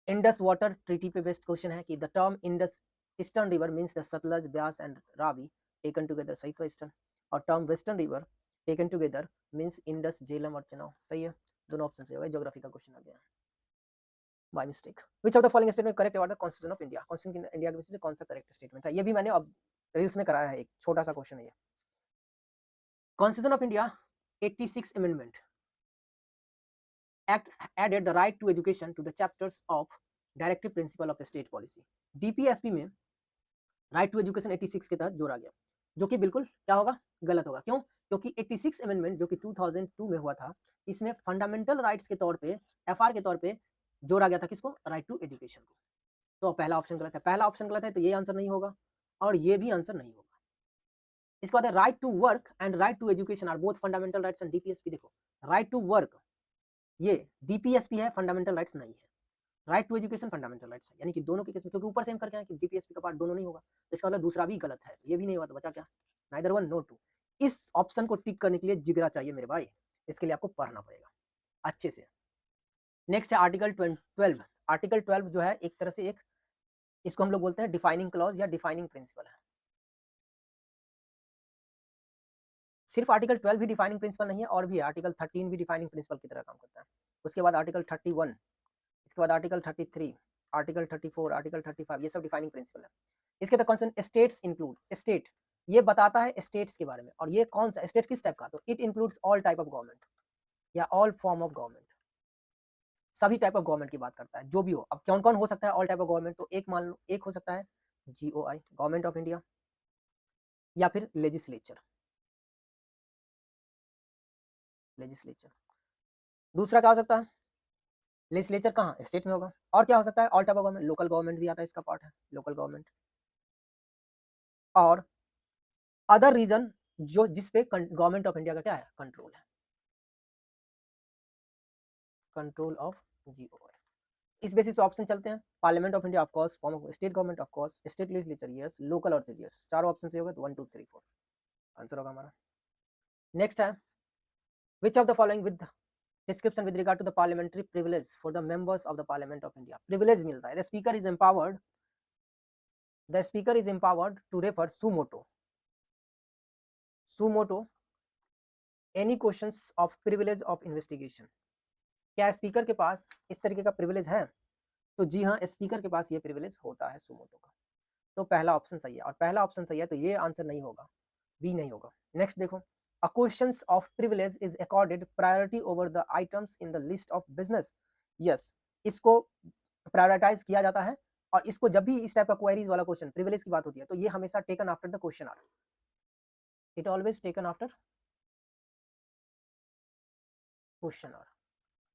इंडस वाटर ट्रीटी पे बेस्ड क्वेश्चन है कि the term Indus eastern river means the Sutlej, Beas and Ravi taken together, सही तो ईस्टर्न, और term western river taken together means Indus, Jhelum और चेनाब, सही है, दोनों ऑप्शन सही होगा। ज्योग्राफी का क्वेश्चन आ गया by mistake. Which of the following statement correct about the constitution of India, constitution of India के बेसिस पे कौन सा करेक्ट स्टेटमेंट है, ये भी मैंने रील्स में कराया है, एक छोटा सा क्वेश्चन है ये। Constitution of India 86 amendment Act added the right to education to the chapters of Directive Principle of State Policy. DPSP में राइट टू एजुकेशन 86 के तहत जोड़ा गया, जो कि बिल्कुल क्या होगा, गलत होगा। क्यों? क्योंकि 86 अमेंडमेंट जो कि 2002 में हुआ था, इसमें फंडामेंटल राइट्स के तौर पे, एफआर के तौर पे जोड़ा गया था किसको, राइट टू एजुकेशन को। तो पहला ऑप्शन गलत है, पहला ऑप्शन गलत है, तो ये आंसर नहीं होगा, और ये भी आंसर नहीं होगा। इसके बाद right to work and right to education are both fundamental rights and DPSP. देखो, राइट टू वर्क ये डीपीएसपी है, फंडामेंटल राइट्स नहीं है। Right to education fundamental rights है, यानी कि दोनों के केस में, क्योंकि ऊपर से हम करके आए कि डीपीएसपी का पार्ट दोनों नहीं होगा, तो इसका मतलब दूसरा भी गलत है, ये भी नहीं होगा, तो बचा क्या, नाइदर वन नो टू। इस ऑप्शन को टिक करने के लिए जिगरा चाहिए मेरे भाई, इसके लिए आपको पढ़ना पड़ेगा अच्छे से। नेक्स्ट है आर्टिकल 12 आर्टिकल 12 जो है एक तरह से एक, इसको हम लोग बोलते हैं डिफाइनिंग क्लॉज या डिफाइनिंग प्रिंसिपल है। सिर्फ आर्टिकल 12 भी डिफाइनिंग प्रिंसिपल नहीं है, और भी है, आर्टिकल 13 भी डिफाइनिंग प्रिंसिपल की तरह काम करता है। उसके बाद आर्टिकल 31, इसके बाद आर्टिकल 33, आर्टिकल 34, आर्टिकल 35, ये सब डिफाइनिंग प्रिंसिपल है। इसके तक कौन स्टेट्स इंक्लूड, स्टेट ये बताता है स्टेट्स के बारे में, और ये कौन सा स्टेट किस टाइप का, तो it includes all type of government या ऑल फॉर्म ऑफ गवर्नमेंट, सभी टाइप ऑफ गवर्नमेंट की बात करता है, जो भी हो। अब कौन कौन हो सकता है ऑल टाइप ऑफ गवर्नमेंट, तो एक मान लो, एक हो सकता है GOI, गवर्नमेंट ऑफ इंडिया, या फिर लेजिस्लेचर, लेजिस्लेचर। दूसरा क्या हो सकता है, लेजिस्लेचर कहाँ, स्टेट में होगा। और क्या हो सकता है all type of government, local government भी आता है, इसका पार्ट है लोकल गवर्नमेंट। और अदर रीजन जो जिसपे गवर्नमेंट ऑफ इंडिया का क्या है, कंट्रोल है, कंट्रोल ऑफ GOI। इस बेसिस पे ऑप्शन चलते हैं। Parliament of India of course, form of state government of course, state legislature yes, local और यस, चारों ऑप्शन से होगा तो 1 2 3 4 आंसर होगा हमारा। नेक्स्ट है which of the following with description with regard to the parliamentary privilege for the members of the parliament of India. Privilege मिलता है, the speaker is empowered, the speaker is empowered to refer suo motu, suo motu any questions of privilege of investigation. क्या speaker के पास इस तरीके का privilege है, तो जी हाँ, स्पीकर के पास ये प्रिविलेज होता है सुमोटो का। तो पहला ऑप्शन सही है, और पहला ऑप्शन सही है तो ये आंसर नहीं होगा, बी नहीं होगा। नेक्स्ट देखो, a questions of privilege is accorded priority over the items in the list of business. Yes, इसको प्रायोरिटाइज किया जाता है, और इसको जब भी इस टाइप का क्वेरीज वाला क्वेश्चन प्रिविलेज की बात होती है तो ये हमेशा taken after the question hour, it always taken after question hour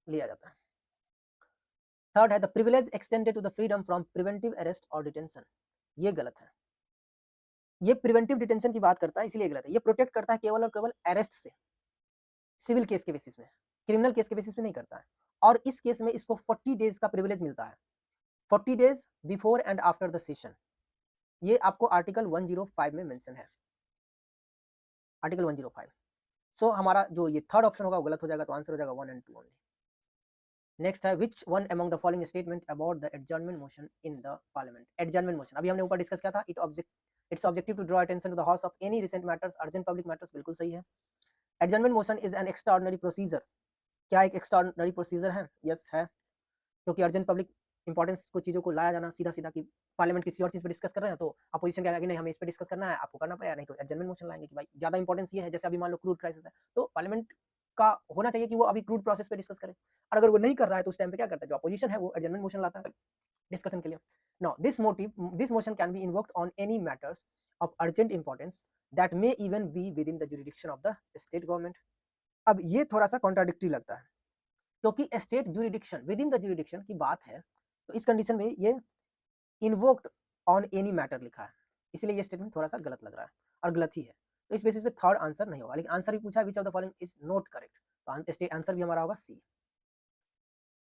लिया जाता है। थर्ड है the privilege extended to the freedom from preventive arrest और डिटेंशन। ये गलत है, ये प्रिवेंटिव डिटेंशन की बात करता है इसलिए गलत है। ये प्रोटेक्ट करता है केवल और केवल अरेस्ट से, सिविल केस के बेसिस में, क्रिमिनल केस के बेसिस पे नहीं करता है। और इस केस में इसको 40 डेज का प्रिविलेज मिलता है, 40 days before and after the session. ये आपको आर्टिकल 105 में मेंशन है, आर्टिकल 105। सो हमारा जो ये थर्ड ऑप्शन होगा वो गलत हो जाएगा, तो आंसर हो जाएगा 1 and 2 ओनली। नेक्स्ट है which one among the following statement about the adjournment motion in the parliament. Adjournment motion अभी हमने ऊपर डिस्कस किया था, its objective to draw attention to the house of any recent matters, urgent public matters, बिल्कुल सही है। Adjournment motion is an extraordinary procedure. क्या एक एक्स्ट्राऑर्डिनरी प्रोसीजर है? यस है, क्योंकि अर्जेंट पब्लिक इंपॉर्टेंस को चीज़ों को लाया जाना सीधा सीधा, कि पार्लियामेंट किसी और चीज़ पे डिस्कस कर रहे हैं तो अपोजिशन क्या कि नहीं हमें इस पे डिस्कस करना है, आपको करना पड़ेगा, नहीं तो एडजर्नमेंट मोशन लाएंगे कि भाई ज़्यादा इंपॉर्टेंस ये है, जैसे अभी मान लो क्रूड क्राइसिस है तो पार्लियामेंट का होना चाहिए कि वो अभी क्रूड प्रोसेस पे डिस्कस करे, और अगर वो नहीं कर रहा है तो उस टाइम पे क्या करता है, जो अपोजिशन है वो एडजर्नमेंट मोशन लाता है डिस्कशन के लिए। Now this motion can be invoked on any matters of urgent importance that may even be with in the jurisdiction of the state government. अब ये थोड़ा सा कॉन्ट्राडिक्टरी लगता है, क्योंकि state jurisdiction with in the jurisdiction की बात है, तो इस कंडीशन में ये इन्वोक्ड ऑन एनी मैटर लिखा है, इसलिए ये स्टेटमेंट थोड़ा सा गलत लग रहा है, और गलत ही है। तो इस बेसिस पे थर्ड आंसर नहीं होगा, लेकिन आंसर भी पूछा है which of the following is not correct, तो आंसर भी हमारा होगा सी।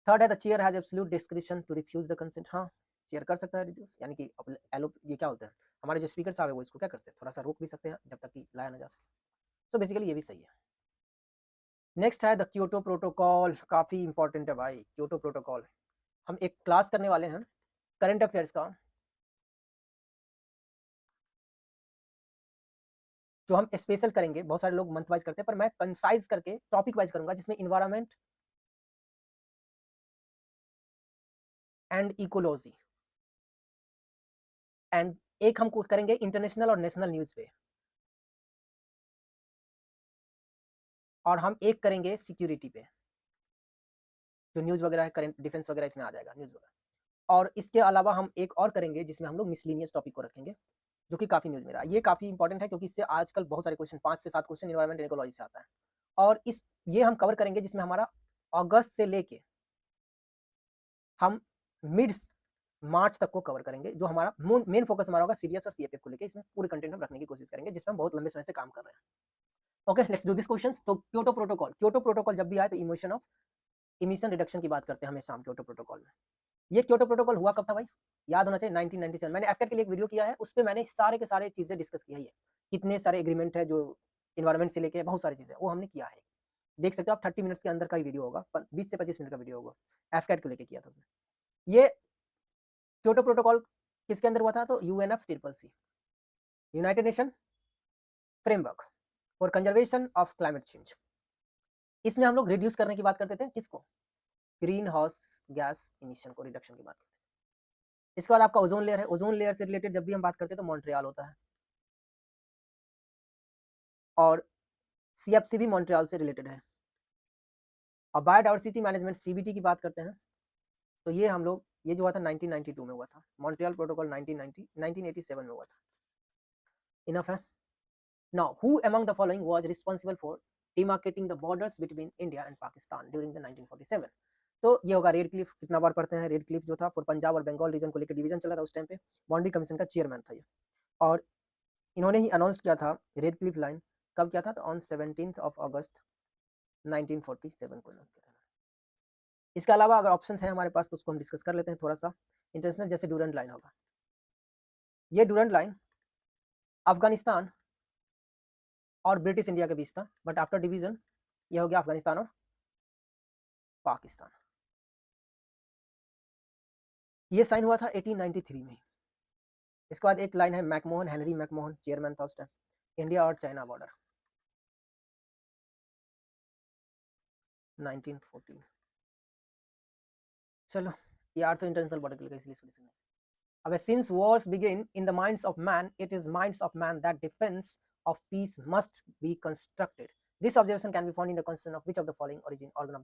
थर्ड है the chair has absolute discretion to refuse the consent. हाँ, चेयर कर सकता है रिड्यूस, यानी कि एलो ये क्या बोलते हैं, हमारे जो स्पीकर साहब है वो इसको क्या कर सकते हैं, थोड़ा सा रोक भी सकते हैं जब तक कि लाया ना जा सके। तो बेसिकली ये भी सही है। नेक्स्ट है द क्योटो प्रोटोकॉल, काफी इंपॉर्टेंट है भाई क्योटो प्रोटोकॉल। हम एक क्लास करने वाले हैं करंट अफेयर्स का, जो हम स्पेशल करेंगे, बहुत सारे लोग मंथ वाइज करते हैं पर मैं कंसाइज करके टॉपिक वाइज करूंगा, जिसमें इन्वायरमेंट एंड इकोलॉजी, एंड एक हम करेंगे इंटरनेशनल और नेशनल न्यूज पे, और हम एक करेंगे सिक्योरिटी पे, जो न्यूज वगैरह है करंट डिफेंस वगैरह इसमें आ जाएगा न्यूज वगैरह। और इसके अलावा हम एक और करेंगे जिसमें हम लोग मिसलिनियस टॉपिक को रखेंगे, जो कि काफी न्यूज में रहा है। ये काफी इंपॉर्टेंट है क्योंकि इससे आजकल बहुत सारे क्वेश्चन, 5 से 7 क्वेश्चन इन्वायरमेंट एंड इकोलॉजी से आता है। और इस ये हम कवर करेंगे जिसमें हमारा अगस्त से लेके हम मिड मार्च तक को कवर करेंगे, जो हमारा मेन फोकस हमारा होगा सीडीएस और सीएपीएफ को लेके, इसमें पूरे कंटेंट हम रखने की कोशिश करेंगे, जिसमें हम बहुत लंबे समय से काम कर रहे हैं। Okay, let's do this questions. तो क्योटो प्रोटोकॉल, क्योटो प्रोटोकॉल जब भी आए तो इमिशन रिडक्शन की बात करते हैं हमेशा हम क्योटो प्रोटोकॉल में। ये क्योटो प्रोटोकॉल हुआ कब था भाई, याद होना चाहिए 1997। मैंने एफकेट के लिए एक वीडियो किया है, उस पर मैंने सारे के सारे चीजें डिस्कस किया है, कितने सारे एग्रीमेंट है जो इन्वायरमेंट से लेके बहुत सारी चीजें वो हमने किया है। देख सकते हो आप, 30 मिनट्स के अंदर का ही वीडियो होगा, 20 से 25 मिनट का वीडियो होगा, एफकेट को लेके किया था उसमें। ये क्योटो प्रोटोकॉल किसके अंदर हुआ था? तो UNFCCC, United nation framework for conservation of climate change. इसमें हम लोग रिड्यूस करने की बात करते थे, किसको? ग्रीन हाउस गैस इमिशन को रिडक्शन की बात करते थे। इसके बाद आपका ओजोन लेयर है। ओजोन लेयर से रिलेटेड जब भी हम बात करते हैं तो मॉन्ट्रियल होता है, और CFC भी मॉन्ट्रियल से रिलेटेड है। और बायोडाइवर्सिटी मैनेजमेंट CBT की बात करते हैं तो ये हम लोग, ये जो हुआ था 1992 में हुआ था, मॉन्ट्रियल प्रोटोकॉल 1987 में हुआ था। इनफ है। Now, who among the following was responsible for demarcating the borders between India and Pakistan during the 1947? तो ये होगा रेड क्लिफ। कितना बार पढ़ते हैं? रेड क्लिफ जो था फॉर पंजाब और बंगाल रीजन को लेकर डिवीजन चला था उस टाइम पे, बाउंड्री कमीशन का चेयरमैन था ये, और इन्होंने ही अनाउंस किया था रेड क्लिफ लाइन। कब किया था? तो ऑन 17 अगस्त 1947 को अनाउंस किया था। इसके अलावा अगर ऑप्शंस हैं हमारे पास तो उसको हम डिस्कस कर लेते हैं थोड़ा सा। इंटरनेशनल जैसे डूरंट लाइन होगा, ये डूरंट लाइन अफगानिस्तान और ब्रिटिश इंडिया के बीच था, बट आफ्टर डिवीजन ये हो गया अफगानिस्तान और पाकिस्तान। ये साइन हुआ था 1893 में। इसके बाद एक लाइन है मैकमोहन, हेनरी मैकमोहन चेयरमैन था उस टाइम, इंडिया और चाइना बॉर्डर 1914। चलो यार, तो इंटरनेशनल बॉर्डर के लिए इसलिए सोल्यूशन है। अब since Wars begin in the minds of man, it is minds of man that defence of peace must be constructed. This observation can be found in the constitution of which of the following organ of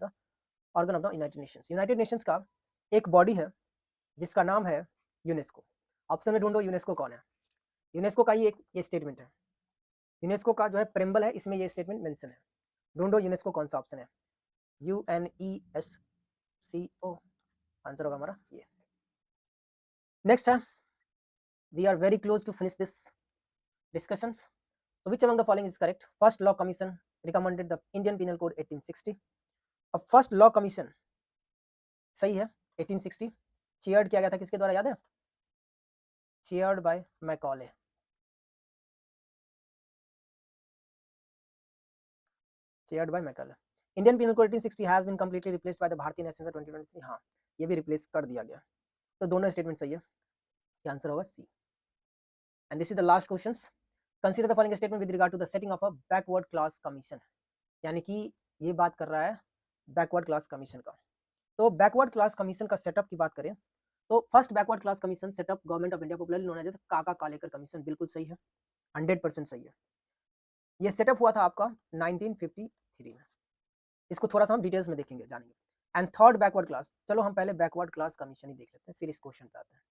the United Nations. United Nations का एक body है जिसका नाम है UNESCO. Option में ढूंढो UNESCO कौन है। यूनेस्को का ये स्टेटमेंट है, यूनेस्को का जो है प्रेम्बल है, इसमें ये स्टेटमेंट मेंशन है। ढूंढो यूनेस्को कौन सा ऑप्शन है? UNESCO। आंसर होगा हमारा ये। नेक्स्ट है, we are very close to finish this discussions. So which among the following is correct? First Law Commission recommended the Indian Penal Code 1860. अब फर्स्ट लॉ कमीशन सही है 1860। चेयर्ड किया गया था किसके द्वारा, याद है? Chaired by Macaulay. Chaired by Macaulay. Indian penal code 1860 has been completely replaced by the Bharatiya national 2023। हाँ, ये भी रिप्लेस कर दिया गया। तो दोनों स्टेटमेंट सही है, आंसर होगा C. And this is the last questions. Consider the following statement with regard to the setting of a backward class commission. यानी कि ये बात कर रहा है बैकवर्ड क्लास कमीशन का। तो बैकवर्ड क्लास कमीशन का सेटअप की बात करें तो first backward class commission setup government of India popularly known as Kaka Kalelkar commission. बिल्कुल सही है, 100% सही है। ये सेटअप हुआ था आपका 1953 में। इसको थोड़ा सा हम डिटेल्स में देखेंगे, जानेंगे। एंड थर्ड बैकवर्ड क्लास, चलो हम पहले बैकवर्ड क्लास कमीशन ही देख लेते हैं, फिर इस क्वेश्चन पे आते हैं।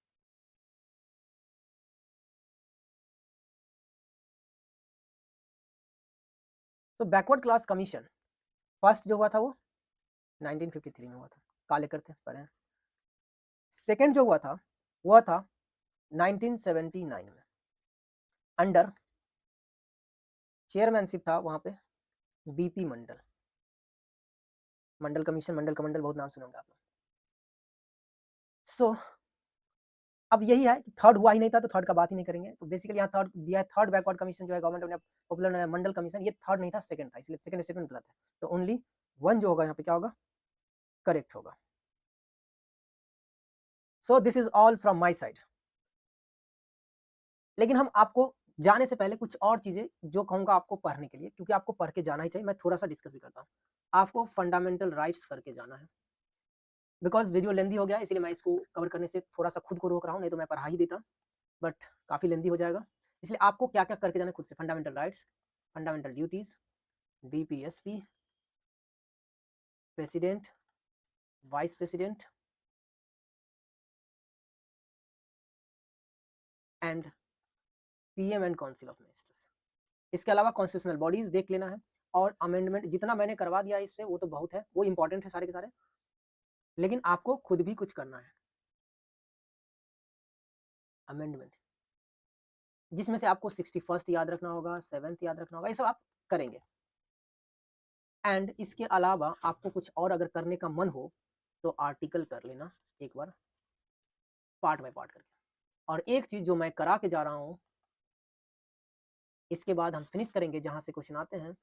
तो बैकवर्ड क्लास कमीशन फर्स्ट जो हुआ था वो 1953 में हुआ था, कालेकर थे पर। सेकेंड जो हुआ था वह था 1979 में, अंडर चेयरमैनशिप था वहां पे बीपी मंडल। मंडल कमीशन, मंडल का मंडल बहुत नाम सुनेंगे आप लोग। सो अब यही है कि थर्ड हुआ ही नहीं था तो थर्ड का बात ही नहीं करेंगे। तो बेसिकली यहाँ थर्ड दिया है, थर्ड बैकवर्ड कमीशन जो है government of India popular Mandal commission, ये थर्ड नहीं था, सेकंड था, इसलिए सेकंड स्टेटमेंट गलत है। तो ओनली वन जो होगा यहाँ पे क्या होगा, करेक्ट होगा। So this is all from my side. लेकिन हम आपको जाने से पहले कुछ और चीजें जो कहूंगा आपको पढ़ने के लिए, क्योंकि आपको पढ़ के जाना ही चाहिए, मैं थोड़ा सा डिस्कस भी करता हूँ। आपको फंडामेंटल राइट्स करके जाना है। बिकॉज वीडियो लेंदी हो गया इसलिए मैं इसको कवर करने से थोड़ा सा खुद को रोक रहा हूँ, नहीं तो मैं पढ़ा ही देता, बट काफ़ी लेंदी हो जाएगा। इसलिए आपको क्या क्या करके जाना खुद से, fundamental rights, fundamental duties, DPSP, president, vice president and PM and council of ministers. इसके अलावा कॉन्स्टिट्यूशनल बॉडीज देख लेना है, और अमेंडमेंट जितना मैंने करवा दिया इससे वो तो बहुत है, वो इंपॉर्टेंट है सारे के सारे, लेकिन आपको खुद भी कुछ करना है। अमेंडमेंट जिसमें से आपको 61st याद रखना होगा, 7th याद रखना होगा, ये सब आप करेंगे। एंड इसके अलावा आपको कुछ और अगर करने का मन हो तो आर्टिकल कर लेना एक बार पार्ट बाय पार्ट करके। और एक चीज जो मैं करा के जा रहा हूं, इसके बाद हम फिनिश करेंगे जहां से क्वेश्चन आते हैं,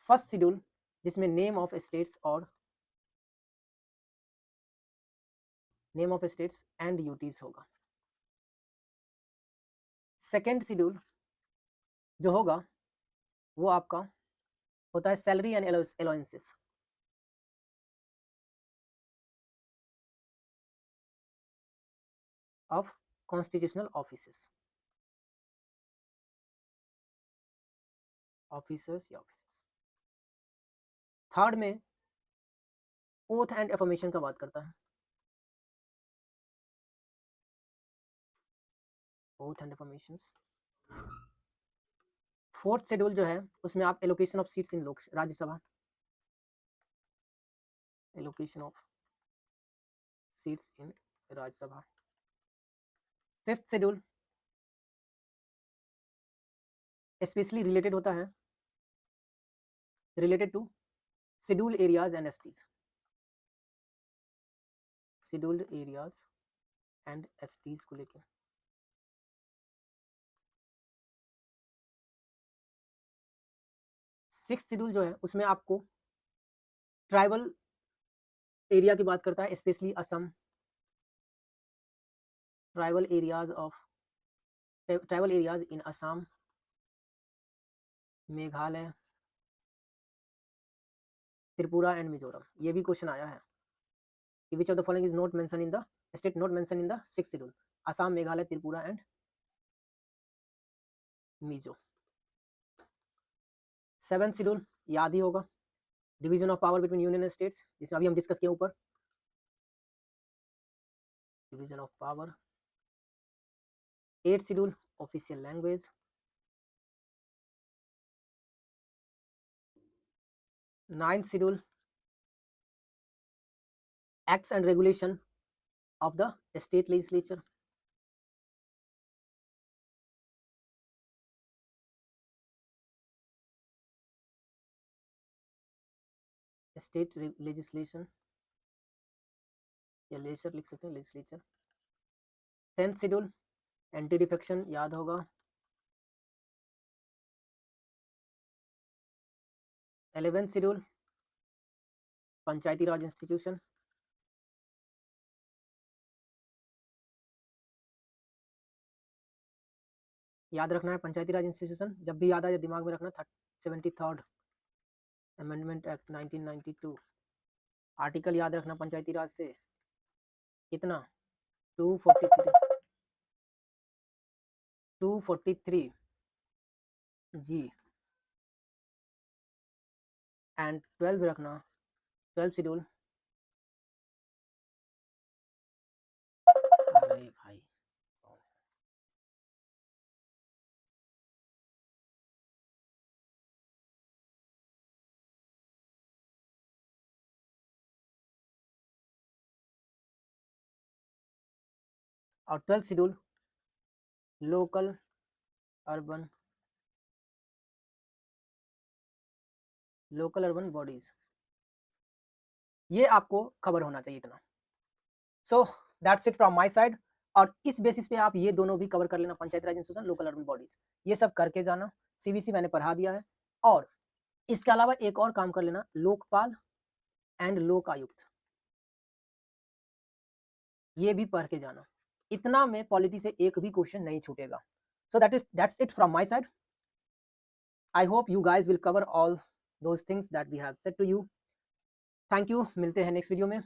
फर्स्ट शेड्यूल जिसमें नेम ऑफ स्टेट्स और name of states and UTs होगा। सेकेंड शेड्यूल जो होगा वो आपका होता है salary and allowances. Of constitutional officers या ऑफिसर्स। थर्ड में ओथ एंड एफर्मेशन का बात करता है, oath and affirmations. Fourth schedule जो है उसमें आप एलोकेशन ऑफ सीट्स इन लोक Rajya Sabha, allocation of seats in Rajya Sabha. Fifth schedule specially related होता है, related to scheduled areas and STs, scheduled areas and STs को लेकर। सिक्स्थ शेड्यूल जो है उसमें आपको ट्राइबल एरिया की बात करता है, specially Assam, tribal areas in Assam, Meghalaya, Tripura and Mizoram. ये भी क्वेश्चन आया है कि विच of the following is not mention in the state not mention in the sixth schedule, Assam, Meghalaya, Tripura and Mizo. Seventh schedule याद ही होगा, division of power between union and states, जिसमें अभी हम डिस्कस किए ऊपर, division of power. Eighth schedule official language. Ninth schedule acts and regulation of the state legislature. State legislation या legislature लिख सकते हैं, legislature. Tenth schedule anti defection याद होगा। 11th शेड्यूल पंचायती राज इंस्टीट्यूशन। याद रखना है पंचायती राज इंस्टीट्यूशन, जब भी याद आए दिमाग में रखना। 73rd अमेंडमेंट एक्ट 1992, आर्टिकल याद रखना पंचायती राज से कितना, 243 जी, एंड 12 रखना, 12 शेड्यूल। अरे भाई और 12th schedule local urban bodies. ये आपको खबर होना चाहिए इतना। सो that's it from my side. और इस बेसिस पे आप ये दोनों भी कवर कर लेना, पंचायती राज इंस्टीट्यूशन, लोकल अर्बन बॉडीज, ये सब करके जाना। सीबीसी मैंने पढ़ा दिया है। और इसके अलावा एक और काम कर लेना, लोकपाल एंड लोक आयुक्त, ये भी पढ़ के जाना। इतना में पॉलिटी से एक भी क्वेश्चन नहीं छूटेगा। So that's it from my side. I hope you guys will cover all those things that we have said to you. Thank you, मिलते हैं नेक्स्ट वीडियो में।